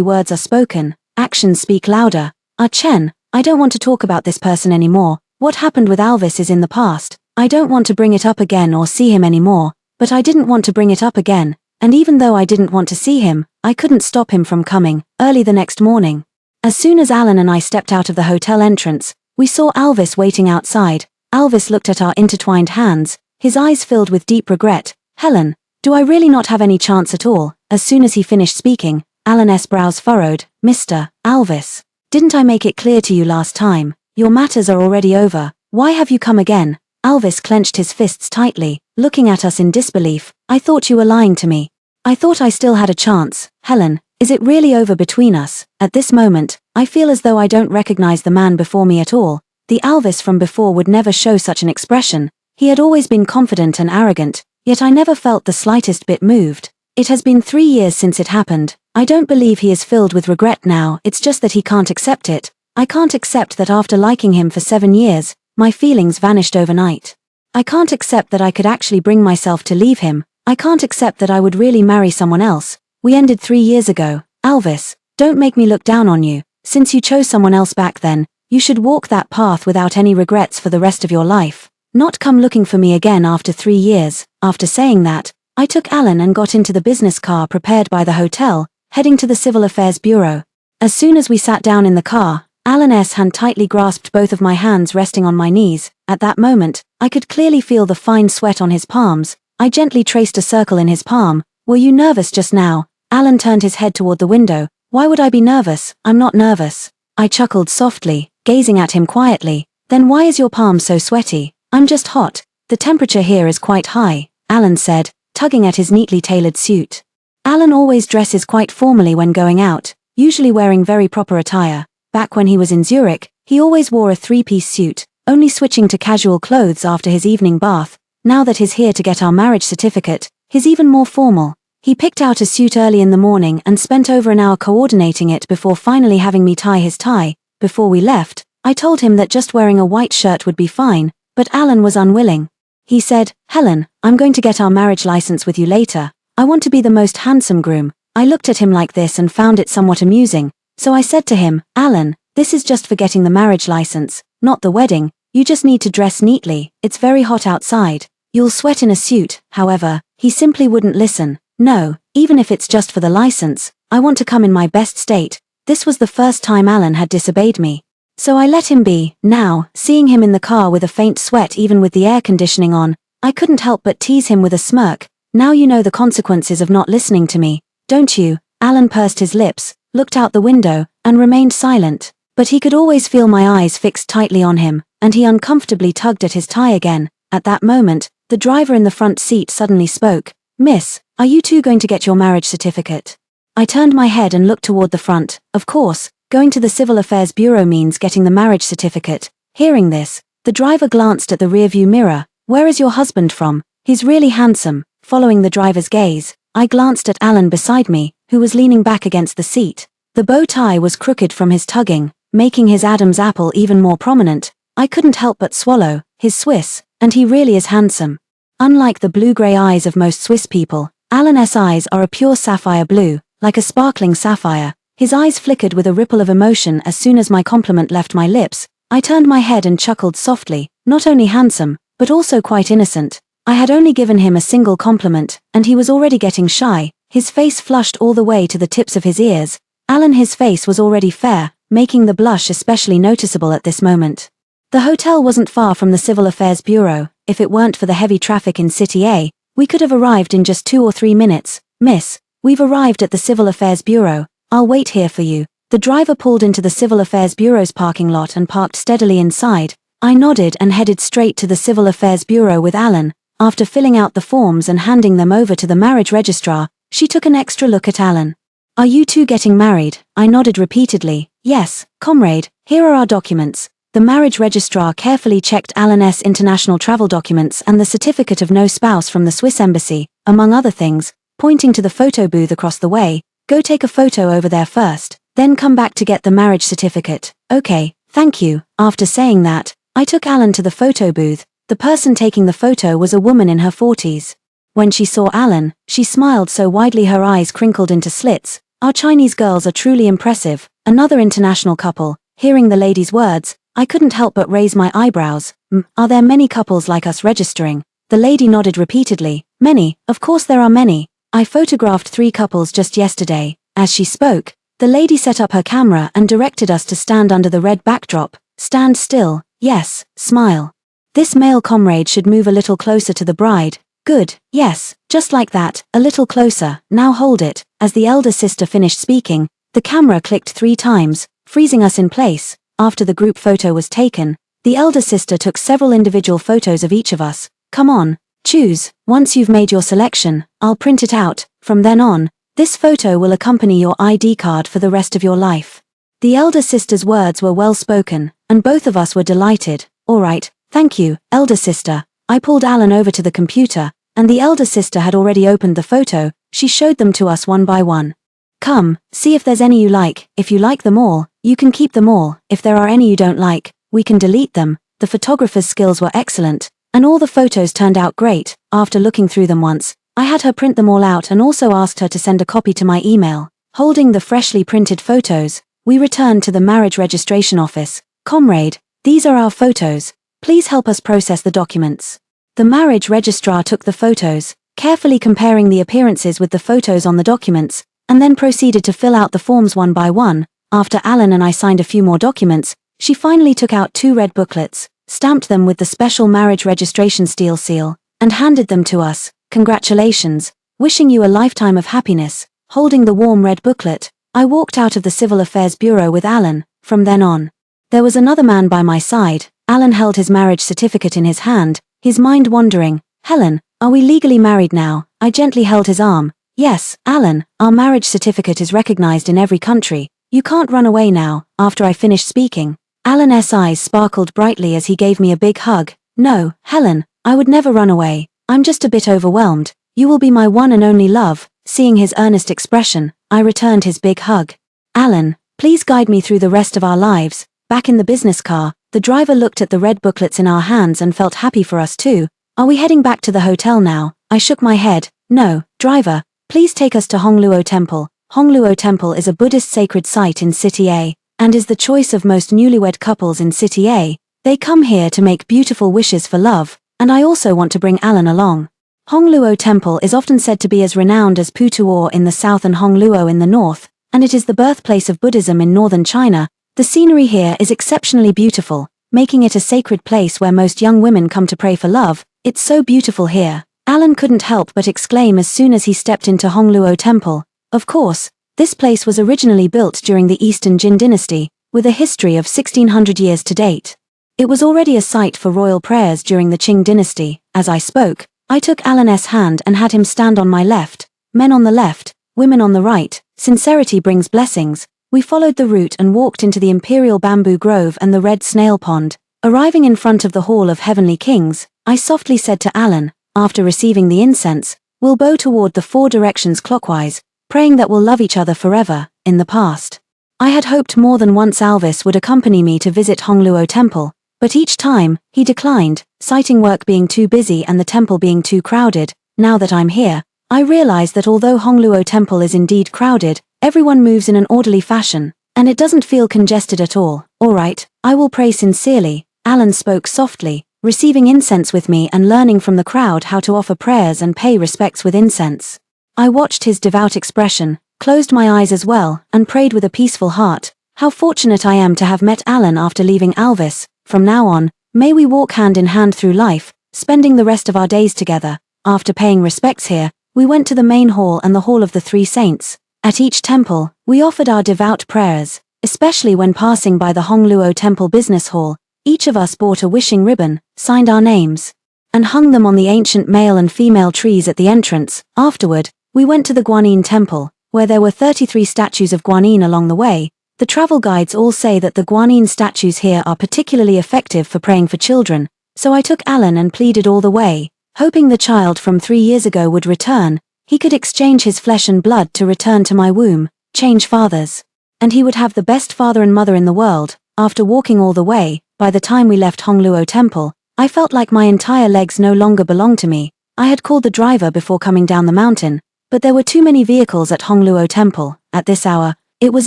words are spoken, actions speak louder. Chen, I don't want to talk about this person anymore. What happened with Alvis is in the past. I don't want to bring it up again or see him anymore, but I didn't want to bring it up again. And even though I didn't want to see him, I couldn't stop him from coming. Early the next morning, as soon as Alan and I stepped out of the hotel entrance, we saw Alvis waiting outside. Alvis looked at our intertwined hands, his eyes filled with deep regret. Helen, do I really not have any chance at all? As soon as he finished speaking, Alan's brows furrowed. Mr. Alvis, didn't I make it clear to you last time? Your matters are already over. Why have you come again? Alvis clenched his fists tightly, looking at us in disbelief. I thought you were lying to me. I thought I still had a chance. Helen, is it really over between us? At this moment, I feel as though I don't recognize the man before me at all. The Alvis from before would never show such an expression. He had always been confident and arrogant, yet I never felt the slightest bit moved. It has been 3 years since it happened. I don't believe he is filled with regret now, it's just that he can't accept it. I can't accept that after liking him for 7 years, my feelings vanished overnight. I can't accept that I could actually bring myself to leave him. I can't accept that I would really marry someone else. We ended 3 years ago. Alvis, don't make me look down on you. Since you chose someone else back then, you should walk that path without any regrets for the rest of your life. Not come looking for me again after 3 years. After saying that, I took Alan and got into the business car prepared by the hotel, heading to the Civil Affairs Bureau. As soon as we sat down in the car, Alan's hand tightly grasped both of my hands resting on my knees. At that moment, I could clearly feel the fine sweat on his palms. I gently traced a circle in his palm. Were you nervous just now? Alan turned his head toward the window. Why would I be nervous? I'm not nervous. I chuckled softly, gazing at him quietly. Then why is your palm so sweaty? I'm just hot. The temperature here is quite high, Alan said, tugging at his neatly tailored suit. Alan always dresses quite formally when going out, usually wearing very proper attire. Back when he was in Zurich, he always wore a 3-piece suit, only switching to casual clothes after his evening bath. Now that he's here to get our marriage certificate, he's even more formal. He picked out a suit early in the morning and spent over an hour coordinating it before finally having me tie his tie. Before we left, I told him that just wearing a white shirt would be fine, but Alan was unwilling. He said, Helen, I'm going to get our marriage license with you later. I want to be the most handsome groom. I looked at him like this and found it somewhat amusing, so I said to him, Alan, this is just for getting the marriage license, not the wedding. You just need to dress neatly. It's very hot outside. You'll sweat in a suit. However, he simply wouldn't listen. No, even if it's just for the license, I want to come in my best state. This was the first time Alan had disobeyed me. So I let him be. Now, seeing him in the car with a faint sweat even with the air conditioning on, I couldn't help but tease him with a smirk. Now you know the consequences of not listening to me, don't you? Alan pursed his lips, looked out the window, and remained silent. But he could always feel my eyes fixed tightly on him, and he uncomfortably tugged at his tie again. At that moment, the driver in the front seat suddenly spoke. Miss, are you two going to get your marriage certificate? I turned my head and looked toward the front. Of course, going to the Civil Affairs Bureau means getting the marriage certificate. Hearing this, the driver glanced at the rearview mirror. Where is your husband from? He's really handsome. Following the driver's gaze, I glanced at Alan beside me, who was leaning back against the seat. The bow tie was crooked from his tugging, making his Adam's apple even more prominent. I couldn't help but swallow. He's Swiss, and he really is handsome. Unlike the blue-grey eyes of most Swiss people, Alan's eyes are a pure sapphire blue, like a sparkling sapphire. His eyes flickered with a ripple of emotion as soon as my compliment left my lips. I turned my head and chuckled softly. Not only handsome, but also quite innocent. I had only given him a single compliment, and he was already getting shy. His face flushed all the way to the tips of his ears. His face was already fair, making the blush especially noticeable at this moment. The hotel wasn't far from the Civil Affairs Bureau. If it weren't for the heavy traffic in City A, we could have arrived in just 2 or 3 minutes. Miss, we've arrived at the Civil Affairs Bureau. I'll wait here for you. The driver pulled into the Civil Affairs Bureau's parking lot and parked steadily inside. I nodded and headed straight to the Civil Affairs Bureau with Alan. After filling out the forms and handing them over to the marriage registrar, she took an extra look at Alan. Are you two getting married? I nodded repeatedly. Yes, comrade, here are our documents. The marriage registrar carefully checked Alan's international travel documents and the certificate of no spouse from the Swiss embassy, among other things, pointing to the photo booth across the way. Go take a photo over there first, then come back to get the marriage certificate. Okay, thank you. After saying that, I took Alan to the photo booth. The person taking the photo was a woman in her 40s. When she saw Alan, she smiled so widely her eyes crinkled into slits. Our Chinese girls are truly impressive. Another international couple. Hearing the lady's words, I couldn't help but raise my eyebrows. Are there many couples like us registering? The lady nodded repeatedly. Many, of course there are many. I photographed 3 couples just yesterday. As she spoke, the lady set up her camera and directed us to stand under the red backdrop. Stand still, yes, smile. This male comrade should move a little closer to the bride. Good, yes, just like that, a little closer, now hold it. As the elder sister finished speaking, the camera clicked 3 times, freezing us in place. After the group photo was taken, the elder sister took several individual photos of each of us. Come on, Choose. Once you've made your selection, I'll print it out. From then on, this photo will accompany your ID card for the rest of your life." The elder sister's words were well spoken, and both of us were delighted. "All right, thank you, elder sister." I pulled Alan over to the computer, and the elder sister had already opened the photo. She showed them to us one by one. "Come, see if there's any you like. If you like them all, you can keep them all. If there are any you don't like, we can delete them." The photographer's skills were excellent, and all the photos turned out great. After looking through them once, I had her print them all out and also asked her to send a copy to my email. Holding the freshly printed photos, we returned to the marriage registration office. "Comrade, these are our photos. Please help us process the documents." The marriage registrar took the photos, carefully comparing the appearances with the photos on the documents, and then proceeded to fill out the forms one by one. After Alan and I signed a few more documents, she finally took out 2 red booklets, stamped them with the special marriage registration steel seal, and handed them to us. "Congratulations, wishing you a lifetime of happiness." Holding the warm red booklet, I walked out of the Civil Affairs Bureau with Alan. From then on, there was another man by my side. Alan held his marriage certificate in his hand, his mind wandering. "Helen, are we legally married now?" I gently held his arm. "Yes, Alan, our marriage certificate is recognized in every country. You can't run away now." After I finished speaking, Alan's eyes sparkled brightly as he gave me a big hug. "No, Helen, I would never run away. I'm just a bit overwhelmed. You will be my one and only love." Seeing his earnest expression, I returned his big hug. "Alan, please guide me through the rest of our lives." Back in the business car, the driver looked at the red booklets in our hands and felt happy for us too. "Are we heading back to the hotel now?" I shook my head. "No, driver, please take us to Hongluo Temple." Hongluo Temple is a Buddhist sacred site in City A, and is the choice of most newlywed couples in City A. They come here to make beautiful wishes for love, and I also want to bring Alan along. Hongluo Temple is often said to be as renowned as Putuo in the south and Hongluo in the north, and it is the birthplace of Buddhism in northern China. The scenery here is exceptionally beautiful, making it a sacred place where most young women come to pray for love. "It's so beautiful here," Alan couldn't help but exclaim as soon as he stepped into Hongluo Temple. Of course, this place was originally built during the Eastern Jin dynasty, with a history of 1600 years to date. It was already a site for royal prayers during the Qing dynasty. As I spoke, I took Alan's hand and had him stand on my left. Men on the left, women on the right. Sincerity brings blessings. We followed the route and walked into the imperial bamboo grove and the red snail pond. Arriving in front of the Hall of Heavenly Kings, I softly said to Alan, after receiving the incense, "We'll bow toward the 4 directions clockwise, praying that we'll love each other forever." In the past, I had hoped more than once Alvis would accompany me to visit Hongluo Temple, but each time, he declined, citing work being too busy and the temple being too crowded. Now that I'm here, I realize that although Hongluo Temple is indeed crowded, everyone moves in an orderly fashion, and it doesn't feel congested at all. "All right, I will pray sincerely." Alan spoke softly, receiving incense with me and learning from the crowd how to offer prayers and pay respects with incense. I watched his devout expression, closed my eyes as well, and prayed with a peaceful heart. How fortunate I am to have met Alan after leaving Alvis. From now on, may we walk hand in hand through life, spending the rest of our days together. After paying respects here, we went to the main hall and the Hall of the 3 Saints. At each temple, we offered our devout prayers, especially when passing by the Hongluo Temple Business Hall. Each of us bought a wishing ribbon, signed our names, and hung them on the ancient male and female trees at the entrance. Afterward, we went to the Guanyin Temple, where there were 33 statues of Guanyin along the way. The travel guides all say that the Guanyin statues here are particularly effective for praying for children, so I took Alan and pleaded all the way, hoping the child from 3 years ago would return. He could exchange his flesh and blood to return to my womb, change fathers, and he would have the best father and mother in the world. After walking all the way, by the time we left Hongluo Temple, I felt like my entire legs no longer belonged to me. I had called the driver before coming down the mountain, but there were too many vehicles at Hongluo Temple. At this hour, it was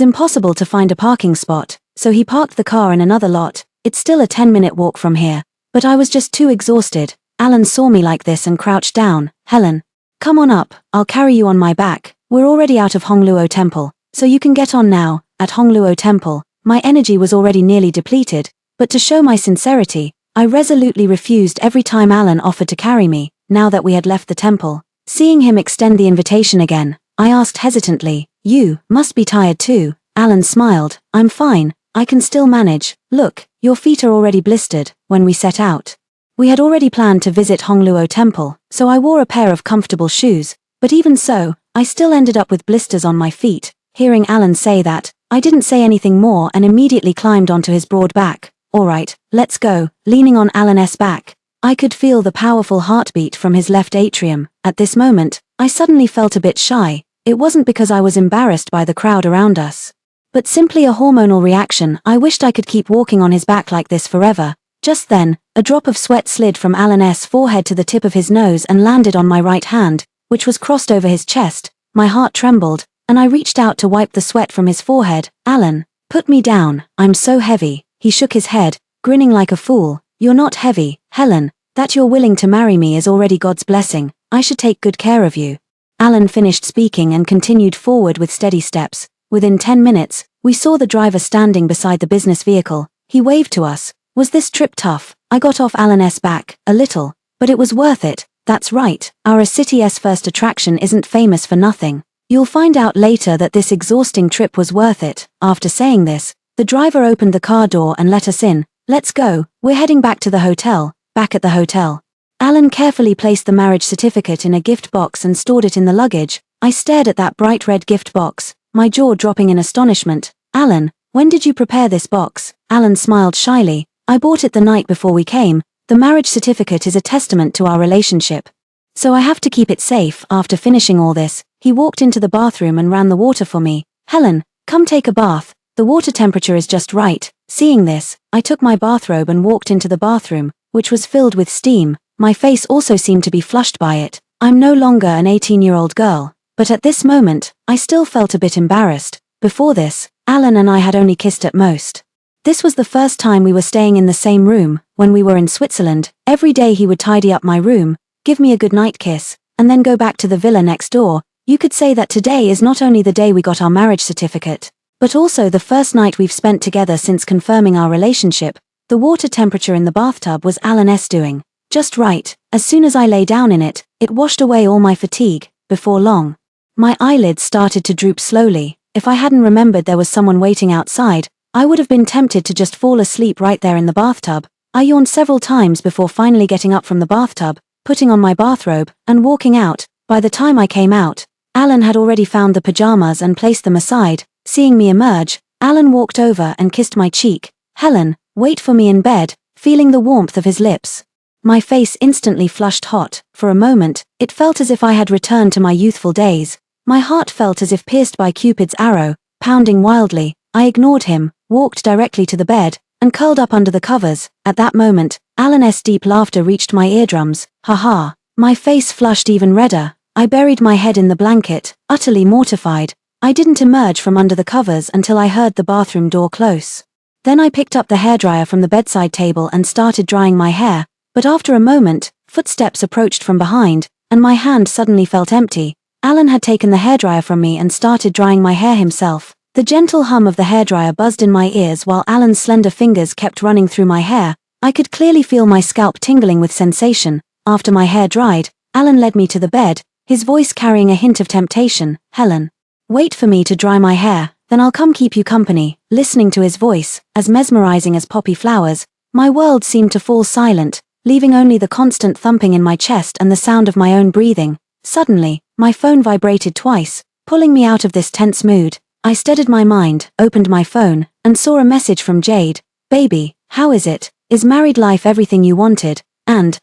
impossible to find a parking spot, so he parked the car in another lot. It's still a 10-minute walk from here, but I was just too exhausted. Alan saw me like this and crouched down. "Helen, come on up, I'll carry you on my back. We're already out of Hongluo Temple, so you can get on now." At Hongluo Temple, my energy was already nearly depleted, but to show my sincerity, I resolutely refused every time Alan offered to carry me. Now that we had left the temple, seeing him extend the invitation again, I asked hesitantly, "You must be tired too." Alan smiled. "I'm fine, I can still manage. Look, your feet are already blistered." When we set out, We had already planned to visit Hongluo Temple, so I wore a pair of comfortable shoes, but even so, I still ended up with blisters on my feet. Hearing Alan say that, I didn't say anything more and immediately climbed onto his broad back. Alright, let's go. Leaning on Alan's back, I could feel the powerful heartbeat from his left atrium. At this moment, I suddenly felt a bit shy. It wasn't because I was embarrassed by the crowd around us, but simply a hormonal reaction. I wished I could keep walking on his back like this forever. Just then, a drop of sweat slid from Alan's forehead to the tip of his nose and landed on my right hand, which was crossed over his chest. My heart trembled, and I reached out to wipe the sweat from his forehead. Alan, put me down, I'm so heavy. He shook his head, grinning like a fool. You're not heavy, Helen. That you're willing to marry me is already God's blessing. I should take good care of you. Alan finished speaking and continued forward with steady steps. Within 10 minutes, we saw the driver standing beside the business vehicle. He waved to us. Was this trip tough? I got off Alan's back, a little, but it was worth it. That's right, our city's first attraction isn't famous for nothing. You'll find out later that this exhausting trip was worth it. After saying this, the driver opened the car door and let us in. Let's go, we're heading back to the hotel. Back at the hotel, Alan carefully placed the marriage certificate in a gift box and stored it in the luggage. I stared at that bright red gift box, my jaw dropping in astonishment. Alan, when did you prepare this box? Alan smiled shyly. I bought it the night before we came. The marriage certificate is a testament to our relationship, so I have to keep it safe. After finishing all this, he walked into the bathroom and ran the water for me. Helen, come take a bath. The water temperature is just right. Seeing this, I took my bathrobe and walked into the bathroom, which was filled with steam. My face also seemed to be flushed by it. I'm no longer an 18-year-old girl, but at this moment, I still felt a bit embarrassed. Before this, Alan and I had only kissed at most. This was the first time we were staying in the same room. When we were in Switzerland, every day he would tidy up my room, give me a goodnight kiss, and then go back to the villa next door. You could say that today is not only the day we got our marriage certificate, but also the first night we've spent together since confirming our relationship. The water temperature in the bathtub was Alan's doing. Just right. As soon as I lay down in it, it washed away all my fatigue. Before long, my eyelids started to droop slowly. If I hadn't remembered there was someone waiting outside, I would have been tempted to just fall asleep right there in the bathtub. I yawned several times before finally getting up from the bathtub, putting on my bathrobe, and walking out. By the time I came out, Alan had already found the pajamas and placed them aside. Seeing me emerge, Alan walked over and kissed my cheek. Helen, wait for me in bed, feeling the warmth of his lips. My face instantly flushed hot. For a moment, it felt as if I had returned to my youthful days. My heart felt as if pierced by Cupid's arrow, pounding wildly. I ignored him, walked directly to the bed, and curled up under the covers. At that moment, Alan's deep laughter reached my eardrums. Ha ha. My face flushed even redder. I buried my head in the blanket, utterly mortified. I didn't emerge from under the covers until I heard the bathroom door close. Then I picked up the hairdryer from the bedside table and started drying my hair, but after a moment, footsteps approached from behind, and my hand suddenly felt empty. Alan had taken the hairdryer from me and started drying my hair himself. The gentle hum of the hairdryer buzzed in my ears while Alan's slender fingers kept running through my hair. I could clearly feel my scalp tingling with sensation. After my hair dried, Alan led me to the bed, his voice carrying a hint of temptation. Helen, wait for me to dry my hair, then I'll come keep you company. Listening to his voice, as mesmerizing as poppy flowers, my world seemed to fall silent, leaving only the constant thumping in my chest and the sound of my own breathing. Suddenly, my phone vibrated twice, pulling me out of this tense mood. I steadied my mind, opened my phone, and saw a message from Jade. Baby, how is it? Is married life everything you wanted? And,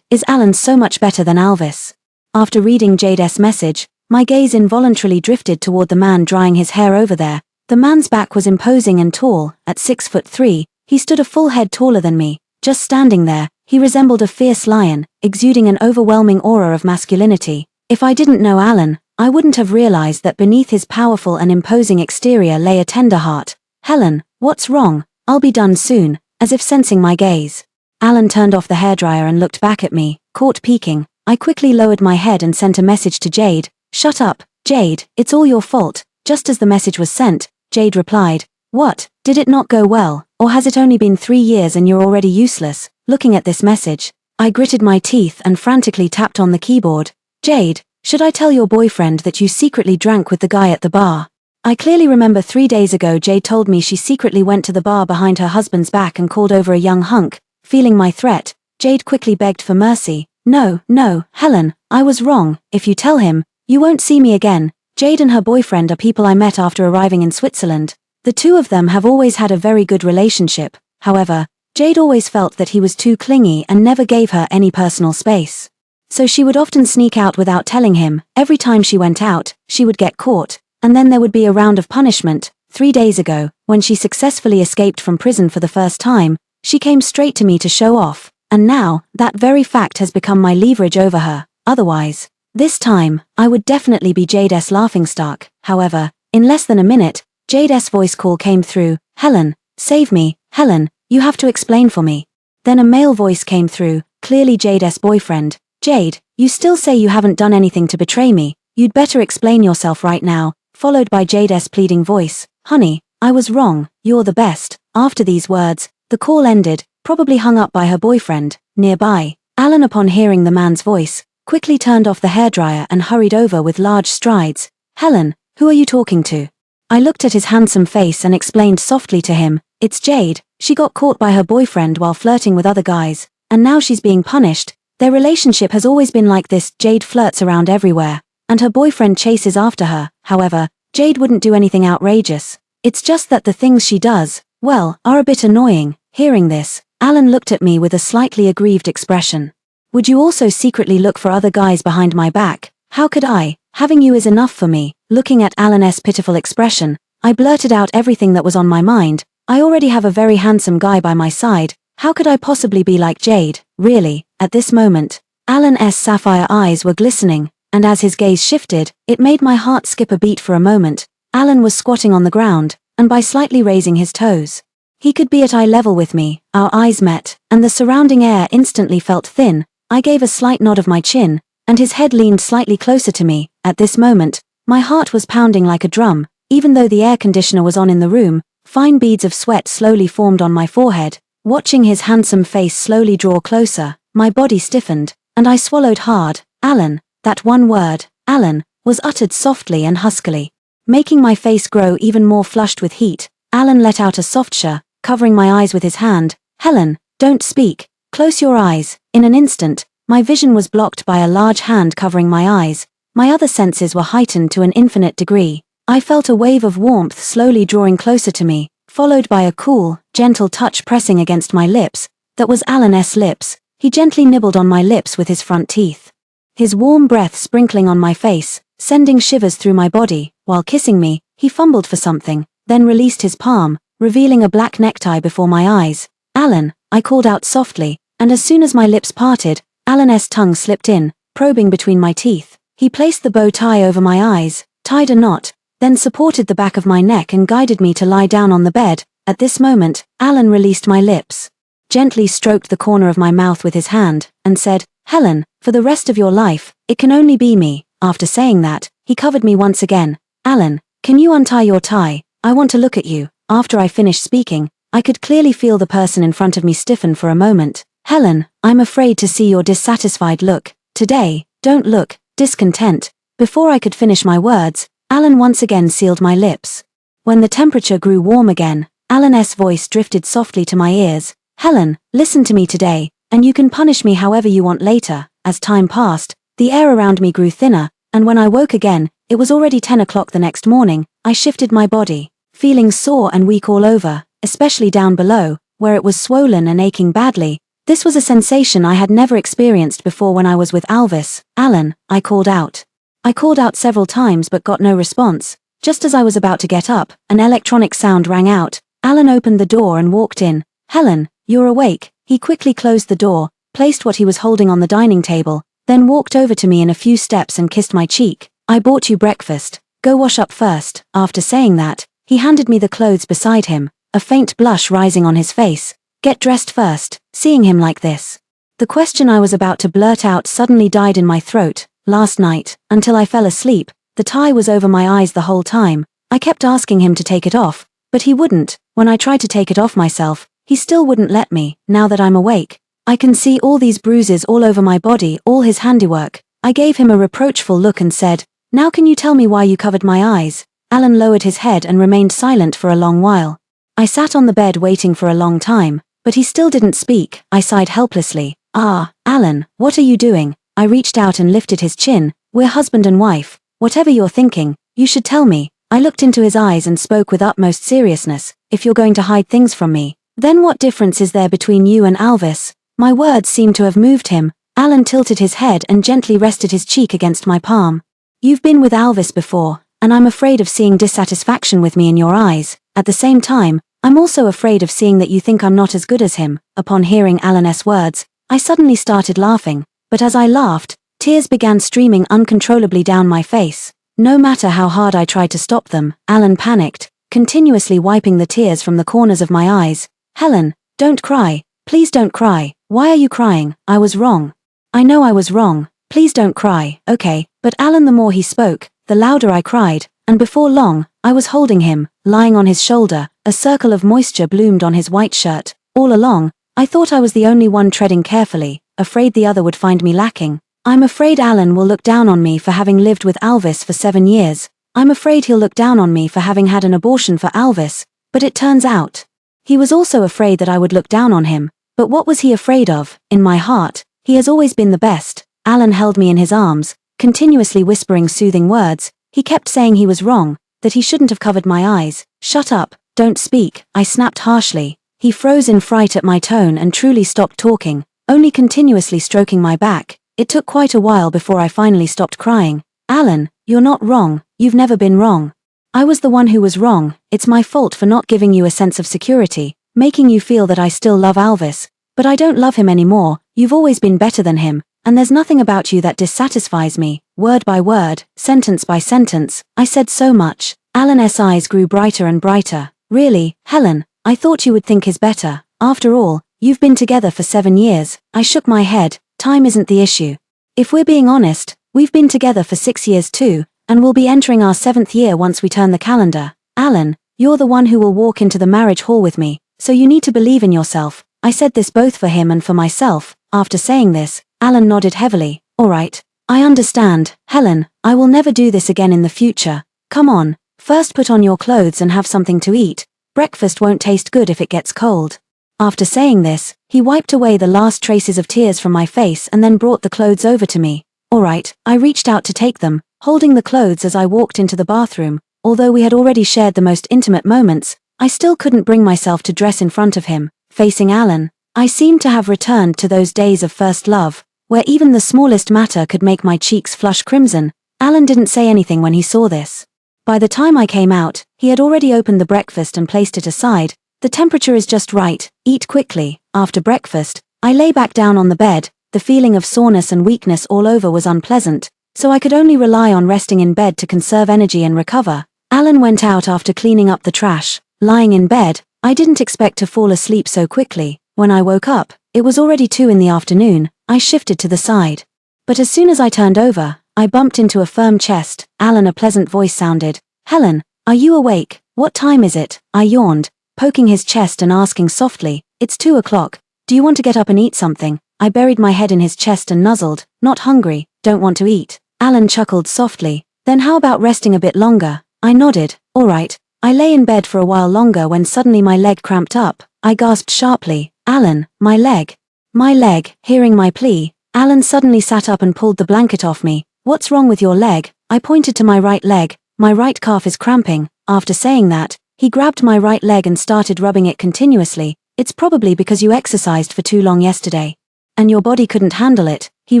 is Alan so much better than Alvis? After reading Jade's message, my gaze involuntarily drifted toward the man drying his hair over there. The man's back was imposing and tall. At 6'3", he stood a full head taller than me. Just standing there, he resembled a fierce lion, exuding an overwhelming aura of masculinity. If I didn't know Alan, I wouldn't have realized that beneath his powerful and imposing exterior lay a tender heart. Helen, what's wrong? I'll be done soon. As if sensing my gaze, Alan turned off the hairdryer and looked back at me, caught peeking. I quickly lowered my head and sent a message to Jade. Shut up, Jade, it's all your fault. Just as the message was sent, Jade replied, what, did it not go well, or has it only been 3 years and you're already useless? Looking at this message, I gritted my teeth and frantically tapped on the keyboard. Jade, should I tell your boyfriend that you secretly drank with the guy at the bar? I clearly remember 3 days ago Jade told me she secretly went to the bar behind her husband's back and called over a young hunk. Feeling my threat, Jade quickly begged for mercy. No, no, Helen, I was wrong. If you tell him, you won't see me again. Jade and her boyfriend are people I met after arriving in Switzerland. The two of them have always had a very good relationship. However, Jade always felt that he was too clingy and never gave her any personal space. So she would often sneak out without telling him. Every time she went out, she would get caught, and then there would be a round of punishment. 3 days ago, when she successfully escaped from prison for the first time, she came straight to me to show off, and now, that very fact has become my leverage over her. Otherwise, this time, I would definitely be Jade's laughingstock. However, in less than a minute, Jade's voice call came through. Helen, save me, Helen, you have to explain for me. Then a male voice came through, clearly Jade's boyfriend. Jade, you still say you haven't done anything to betray me. You'd better explain yourself right now, followed by Jade's pleading voice. Honey, I was wrong, you're the best. After these words, the call ended, probably hung up by her boyfriend. Nearby, Alan, upon hearing the man's voice, quickly turned off the hairdryer and hurried over with large strides. Helen, who are you talking to? I looked at his handsome face and explained softly to him, it's Jade. She got caught by her boyfriend while flirting with other guys, and now she's being punished. Their relationship has always been like this. Jade flirts around everywhere, and her boyfriend chases after her. However, Jade wouldn't do anything outrageous. It's just that the things she does, well, are a bit annoying. Hearing this, Alan looked at me with a slightly aggrieved expression. Would you also secretly look for other guys behind my back? How could I? Having you is enough for me. Looking at Alan's pitiful expression, I blurted out everything that was on my mind. I already have a very handsome guy by my side. How could I possibly be like Jade? Really, at this moment, Alan's sapphire eyes were glistening, and as his gaze shifted, it made my heart skip a beat for a moment. Alan was squatting on the ground, and by slightly raising his toes, he could be at eye level with me. Our eyes met, and the surrounding air instantly felt thin. I gave a slight nod of my chin, and his head leaned slightly closer to me. At this moment, my heart was pounding like a drum. Even though the air conditioner was on in the room, fine beads of sweat slowly formed on my forehead. Watching his handsome face slowly draw closer, my body stiffened, and I swallowed hard. Alan, that one word, Alan, was uttered softly and huskily, making my face grow even more flushed with heat. Alan let out a soft shh, covering my eyes with his hand. Helen, don't speak. Close your eyes. In an instant, my vision was blocked by a large hand covering my eyes. My other senses were heightened to an infinite degree. I felt a wave of warmth slowly drawing closer to me, followed by a cool, gentle touch pressing against my lips. That was Alan's lips. He gently nibbled on my lips with his front teeth, his warm breath sprinkling on my face, sending shivers through my body. While kissing me, he fumbled for something, then released his palm, revealing a black necktie before my eyes. Alan, I called out softly, and as soon as my lips parted, Alan's tongue slipped in, probing between my teeth. He placed the bow tie over my eyes, tied a knot, then supported the back of my neck and guided me to lie down on the bed. At this moment, Alan released my lips, gently stroked the corner of my mouth with his hand, and said, Helen, for the rest of your life, it can only be me. After saying that, he covered me once again. Alan, can you untie your tie? I want to look at you. After I finished speaking, I could clearly feel the person in front of me stiffen for a moment. Helen, I'm afraid to see your dissatisfied look. Today, don't look discontent. Before I could finish my words, Alan once again sealed my lips. When the temperature grew warm again, Alan's voice drifted softly to my ears. Helen, listen to me today, and you can punish me however you want later. As time passed, the air around me grew thinner, and when I woke again, it was already 10 o'clock the next morning. I shifted my body, feeling sore and weak all over, especially down below, where it was swollen and aching badly. This was a sensation I had never experienced before when I was with Alvis. Alan, I called out. I called out several times but got no response. Just as I was about to get up, an electronic sound rang out. Alan opened the door and walked in. Helen, you're awake. He quickly closed the door, placed what he was holding on the dining table, then walked over to me in a few steps and kissed my cheek. I bought you breakfast. Go wash up first. After saying that, he handed me the clothes beside him, a faint blush rising on his face. Get dressed first. Seeing him like this, the question I was about to blurt out suddenly died in my throat. Last night, until I fell asleep, the tie was over my eyes the whole time. I kept asking him to take it off, but he wouldn't. When I tried to take it off myself, he still wouldn't let me. Now that I'm awake, I can see all these bruises all over my body, all his handiwork. I gave him a reproachful look and said, Now can you tell me why you covered my eyes? Alan lowered his head and remained silent for a long while. I sat on the bed waiting for a long time, but he still didn't speak. I sighed helplessly. Ah, Alan, what are you doing? I reached out and lifted his chin. We're husband and wife. Whatever you're thinking, you should tell me. I looked into his eyes and spoke with utmost seriousness. If you're going to hide things from me, then what difference is there between you and Alvis? My words seemed to have moved him. Alan tilted his head and gently rested his cheek against my palm. You've been with Alvis before, and I'm afraid of seeing dissatisfaction with me in your eyes. At the same time, I'm also afraid of seeing that you think I'm not as good as him. Upon hearing Alan's words, I suddenly started laughing, but as I laughed, tears began streaming uncontrollably down my face. No matter how hard I tried to stop them, Alan panicked, continuously wiping the tears from the corners of my eyes. Helen, don't cry. Please don't cry. Why are you crying? I was wrong. I know I was wrong. Please don't cry, okay? But Alan, the more he spoke, the louder I cried, and before long, I was holding him, lying on his shoulder. A circle of moisture bloomed on his white shirt. All along, I thought I was the only one treading carefully, afraid the other would find me lacking. I'm afraid Alan will look down on me for having lived with Alvis for 7 years. I'm afraid he'll look down on me for having had an abortion for Alvis, but it turns out, he was also afraid that I would look down on him. But what was he afraid of? In my heart, he has always been the best. Alan held me in his arms, continuously whispering soothing words. He kept saying he was wrong, that he shouldn't have covered my eyes. Shut up, don't speak, I snapped harshly. He froze in fright at my tone and truly stopped talking, only continuously stroking my back. It took quite a while before I finally stopped crying. Alan, you're not wrong, you've never been wrong. I was the one who was wrong. It's my fault for not giving you a sense of security, making you feel that I still love Alvis. But I don't love him anymore. You've always been better than him, and there's nothing about you that dissatisfies me. Word by word, sentence by sentence, I said so much. Alan's eyes grew brighter and brighter. Really, Helen, I thought you would think his better. After all, you've been together for 7 years. I shook my head. Time isn't the issue. If we're being honest, we've been together for 6 years too, and we'll be entering our 7th year once we turn the calendar. Alan, you're the one who will walk into the marriage hall with me, so you need to believe in yourself. I said this both for him and for myself. After saying this, Alan nodded heavily. All right, I understand. Helen, I will never do this again in the future. Come on, first put on your clothes and have something to eat. Breakfast won't taste good if it gets cold. After saying this, he wiped away the last traces of tears from my face and then brought the clothes over to me. All right, I reached out to take them, holding the clothes as I walked into the bathroom. Although we had already shared the most intimate moments, I still couldn't bring myself to dress in front of him. Facing Alan, I seemed to have returned to those days of first love, where even the smallest matter could make my cheeks flush crimson. Alan didn't say anything when he saw this. By the time I came out, he had already opened the breakfast and placed it aside. The temperature is just right, eat quickly. After breakfast, I lay back down on the bed. The feeling of soreness and weakness all over was unpleasant, so I could only rely on resting in bed to conserve energy and recover. Alan went out after cleaning up the trash. Lying in bed, I didn't expect to fall asleep so quickly. When I woke up, it was already 2 in the afternoon. I shifted to the side. But as soon as I turned over, I bumped into a firm chest. Alan, a pleasant voice sounded. Helen, are you awake? What time is it? I yawned, poking his chest and asking softly, it's 2 o'clock. Do you want to get up and eat something? I buried my head in his chest and nuzzled. Not hungry, don't want to eat. Alan chuckled softly. Then how about resting a bit longer? I nodded. All right. I lay in bed for a while longer when suddenly my leg cramped up. I gasped sharply. Alan, my leg. My leg. Hearing my plea, Alan suddenly sat up and pulled the blanket off me. What's wrong with your leg? I pointed to my right leg. My right calf is cramping. After saying that, he grabbed my right leg and started rubbing it continuously. It's probably because you exercised for too long yesterday, and your body couldn't handle it. He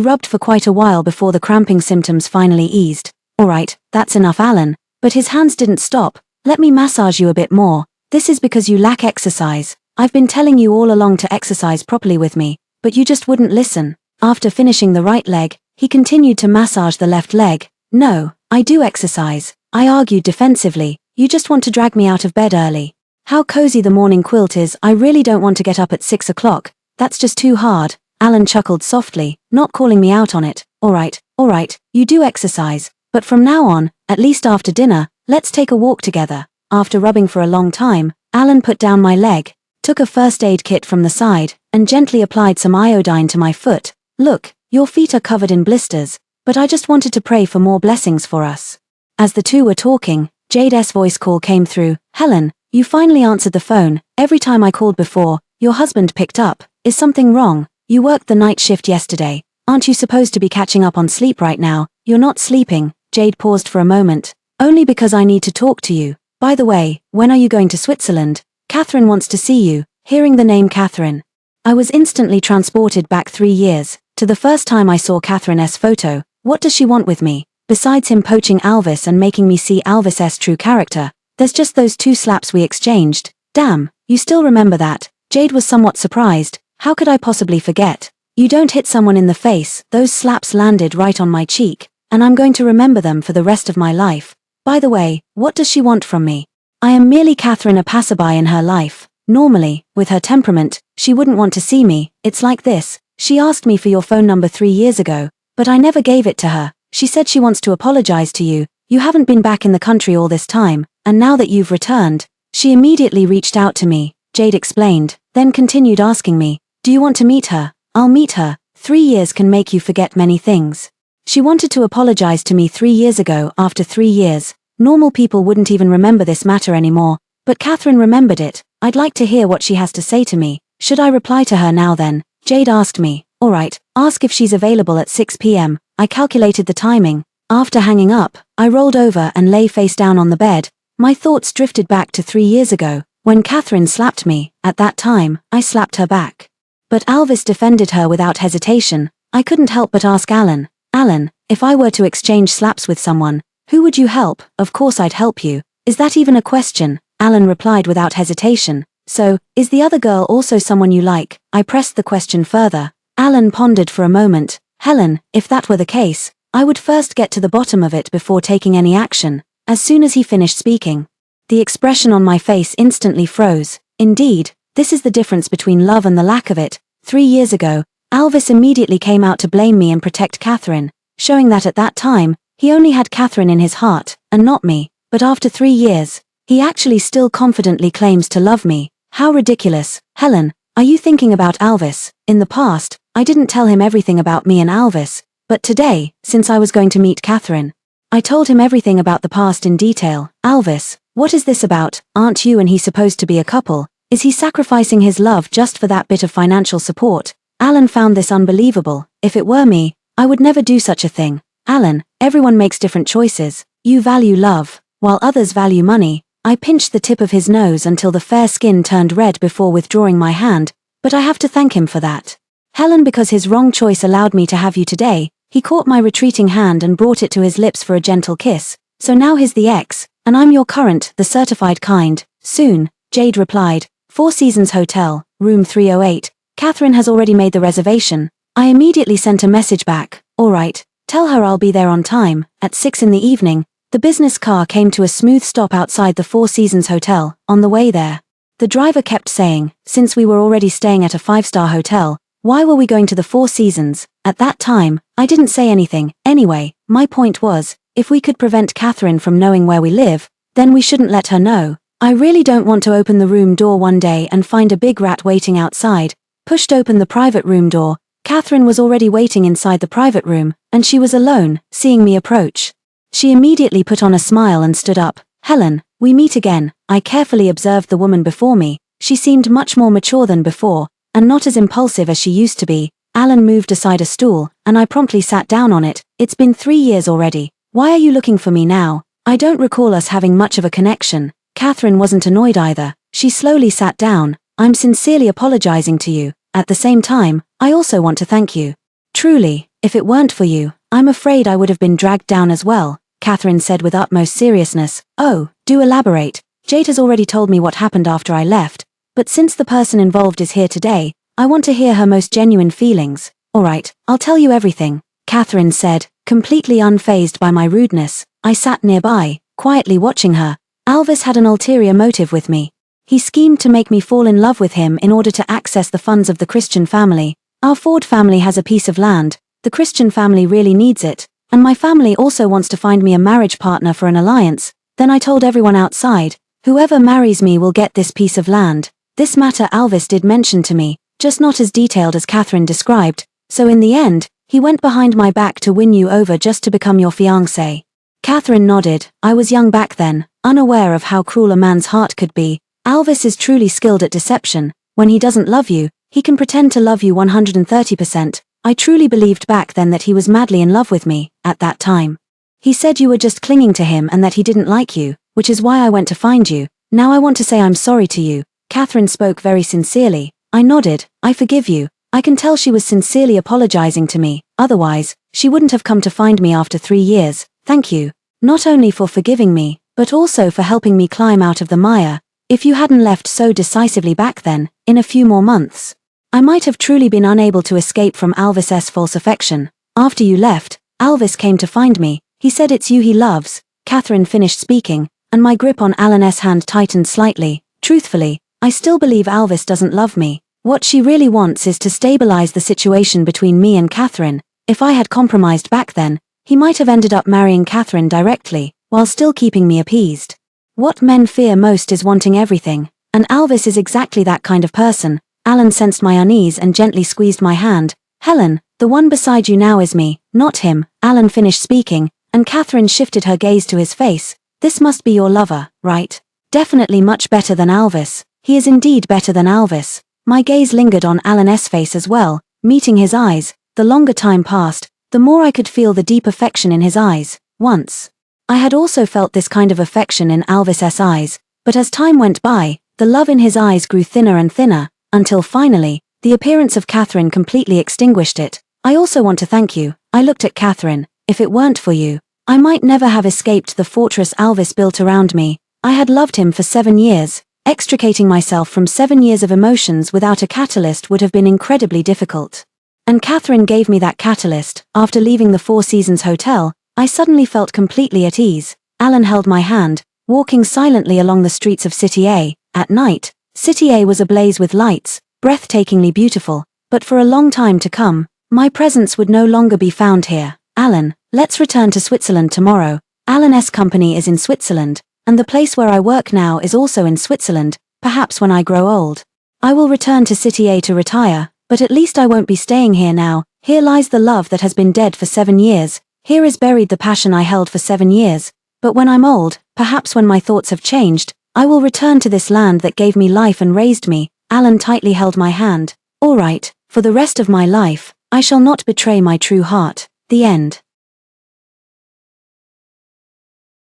rubbed for quite a while before the cramping symptoms finally eased. All right, that's enough, Alan. But his hands didn't stop. Let me massage you a bit more. This is because you lack exercise. I've been telling you all along to exercise properly with me, but you just wouldn't listen. After finishing the right leg, he continued to massage the left leg. No, I do exercise, I argued defensively. You just want to drag me out of bed early. How cozy the morning quilt is. I really don't want to get up at 6 o'clock. That's just too hard. Alan chuckled softly, not calling me out on it. All right, you do exercise, but from now on, at least after dinner, let's take a walk together. After rubbing for a long time, Alan put down my leg, took a first aid kit from the side, and gently applied some iodine to my foot. Look, your feet are covered in blisters, but I just wanted to pray for more blessings for us. As the two were talking, Jade's voice call came through. Helen, you finally answered the phone. Every time I called before, your husband picked up. Is something wrong? You worked the night shift yesterday. Aren't you supposed to be catching up on sleep right now? You're not sleeping. Jade paused for a moment. Only because I need to talk to you. By the way, when are you going to Switzerland? Catherine wants to see you. Hearing the name Catherine, I was instantly transported back 3 years, to the first time I saw Catherine's photo. What does she want with me? Besides him poaching Alvis and making me see Alvis's true character, there's just those 2 slaps we exchanged. Damn, you still remember that? Jade was somewhat surprised. How could I possibly forget? You don't hit someone in the face. Those slaps landed right on my cheek, and I'm going to remember them for the rest of my life. By the way, what does she want from me? I am merely Catherine, a passerby in her life. Normally, with her temperament, she wouldn't want to see me. It's like this. She asked me for your phone number 3 years ago, but I never gave it to her. She said she wants to apologize to you. You haven't been back in the country all this time, and now that you've returned, she immediately reached out to me, Jade explained, then continued asking me, do you want to meet her? I'll meet her. 3 years can make you forget many things. She wanted to apologize to me 3 years ago. After 3 years, normal people wouldn't even remember this matter anymore, but Catherine remembered it. I'd like to hear what she has to say to me. Should I reply to her now then? Jade asked me. Alright, ask if she's available at 6 p.m. I calculated the timing. After hanging up, I rolled over and lay face down on the bed. My thoughts drifted back to 3 years ago, when Catherine slapped me. At that time, I slapped her back. But Alvis defended her without hesitation. I couldn't help but ask Alan, if I were to exchange slaps with someone, who would you help? Of course I'd help you. Is that even a question? Alan replied without hesitation. So, is the other girl also someone you like? I pressed the question further. Alan pondered for a moment. Helen, if that were the case, I would first get to the bottom of it before taking any action. As soon as he finished speaking, the expression on my face instantly froze. Indeed, this is the difference between love and the lack of it. 3 years ago, Alvis immediately came out to blame me and protect Catherine, showing that at that time, he only had Catherine in his heart, and not me. But after 3 years, he actually still confidently claims to love me. How ridiculous. Helen, are you thinking about Alvis? In the past, I didn't tell him everything about me and Alvis, but today, since I was going to meet Catherine, I told him everything about the past in detail. Alvis, what is this about? Aren't you and he supposed to be a couple? Is he sacrificing his love just for that bit of financial support? Alan found this unbelievable. If it were me, I would never do such a thing. Alan, everyone makes different choices. You value love, while others value money. I pinched the tip of his nose until the fair skin turned red before withdrawing my hand, but I have to thank him for that. Helen, because his wrong choice allowed me to have you today. He caught my retreating hand and brought it to his lips for a gentle kiss. So now he's the ex, and I'm your current, the certified kind. Soon, Jade replied. 4 Seasons Hotel, room 308. Catherine has already made the reservation. I immediately sent a message back. Alright, tell her I'll be there on time. At 6 in the evening, the business car came to a smooth stop outside the 4 Seasons Hotel. On the way there, the driver kept saying, since we were already staying at a 5-star hotel, why were we going to the 4 Seasons? At that time, I didn't say anything. Anyway, my point was, if we could prevent Catherine from knowing where we live, then we shouldn't let her know. I really don't want to open the room door one day and find a big rat waiting outside. Pushed open the private room door. Catherine was already waiting inside the private room, and she was alone, seeing me approach. She immediately put on a smile and stood up. Helen, we meet again. I carefully observed the woman before me. She seemed much more mature than before, and not as impulsive as she used to be. Alan moved aside a stool, and I promptly sat down on it. It's been 3 years already. Why are you looking for me now? I don't recall us having much of a connection. Catherine wasn't annoyed either. She slowly sat down. I'm sincerely apologizing to you. At the same time, I also want to thank you. Truly, if it weren't for you, I'm afraid I would have been dragged down as well, Catherine said with utmost seriousness. Oh, do elaborate. Jade has already told me what happened after I left, but since the person involved is here today, I want to hear her most genuine feelings. Alright, I'll tell you everything, Catherine said, completely unfazed by my rudeness. I sat nearby, quietly watching her. Alvis had an ulterior motive with me. He schemed to make me fall in love with him in order to access the funds of the Christian family. Our Ford family has a piece of land, the Christian family really needs it, and my family also wants to find me a marriage partner for an alliance. Then I told everyone outside, whoever marries me will get this piece of land. This matter Alvis did mention to me, just not as detailed as Catherine described, so in the end, he went behind my back to win you over just to become your fiancé. Catherine nodded. I was young back then, unaware of how cruel a man's heart could be. Alvis is truly skilled at deception. When he doesn't love you, He can pretend to love you 130%. I truly believed back then that he was madly in love with me, at that time. He said you were just clinging to him and that he didn't like you, which is why I went to find you. Now I want to say I'm sorry to you." Catherine spoke very sincerely. I nodded. "I forgive you." I can tell she was sincerely apologizing to me, otherwise, she wouldn't have come to find me after 3 years. "Thank you. Not only for forgiving me, but also for helping me climb out of the mire. If you hadn't left so decisively back then, in a few more months, I might have truly been unable to escape from Alvis's false affection. After you left, Alvis came to find me. He said it's you he loves." Catherine finished speaking, and my grip on Alan's hand tightened slightly. Truthfully, I still believe Alvis doesn't love me. What she really wants is to stabilize the situation between me and Catherine. If I had compromised back then, he might have ended up marrying Catherine directly, while still keeping me appeased. What men fear most is wanting everything, and Alvis is exactly that kind of person. Alan sensed my unease and gently squeezed my hand. "Helen, the one beside you now is me, not him." Alan finished speaking, and Catherine shifted her gaze to his face. "This must be your lover, right? Definitely much better than Alvis. He is indeed better than Alvis." My gaze lingered on Alan's face as well, meeting his eyes. The longer time passed, the more I could feel the deep affection in his eyes. Once, I had also felt this kind of affection in Alvis's eyes, but as time went by, the love in his eyes grew thinner and thinner, until finally, the appearance of Catherine completely extinguished it. "I also want to thank you." I looked at Catherine. "If it weren't for you, I might never have escaped the fortress Alvis built around me. I had loved him for 7 years. Extricating myself from 7 years of emotions without a catalyst would have been incredibly difficult. And Catherine gave me that catalyst. After leaving the Four Seasons Hotel, I suddenly felt completely at ease." Alan held my hand, walking silently along the streets of City A. At night, City A was ablaze with lights, breathtakingly beautiful, but for a long time to come, my presence would no longer be found here. "Alan, let's return to Switzerland tomorrow." Alan's company is in Switzerland, and the place where I work now is also in Switzerland. Perhaps when I grow old, I will return to City A to retire, but at least I won't be staying here now. Here lies the love that has been dead for 7 years. Here is buried the passion I held for 7 years. But when I'm old, perhaps when my thoughts have changed, I will return to this land that gave me life and raised me. Alan tightly held my hand. "All right, for the rest of my life, I shall not betray my true heart." The end.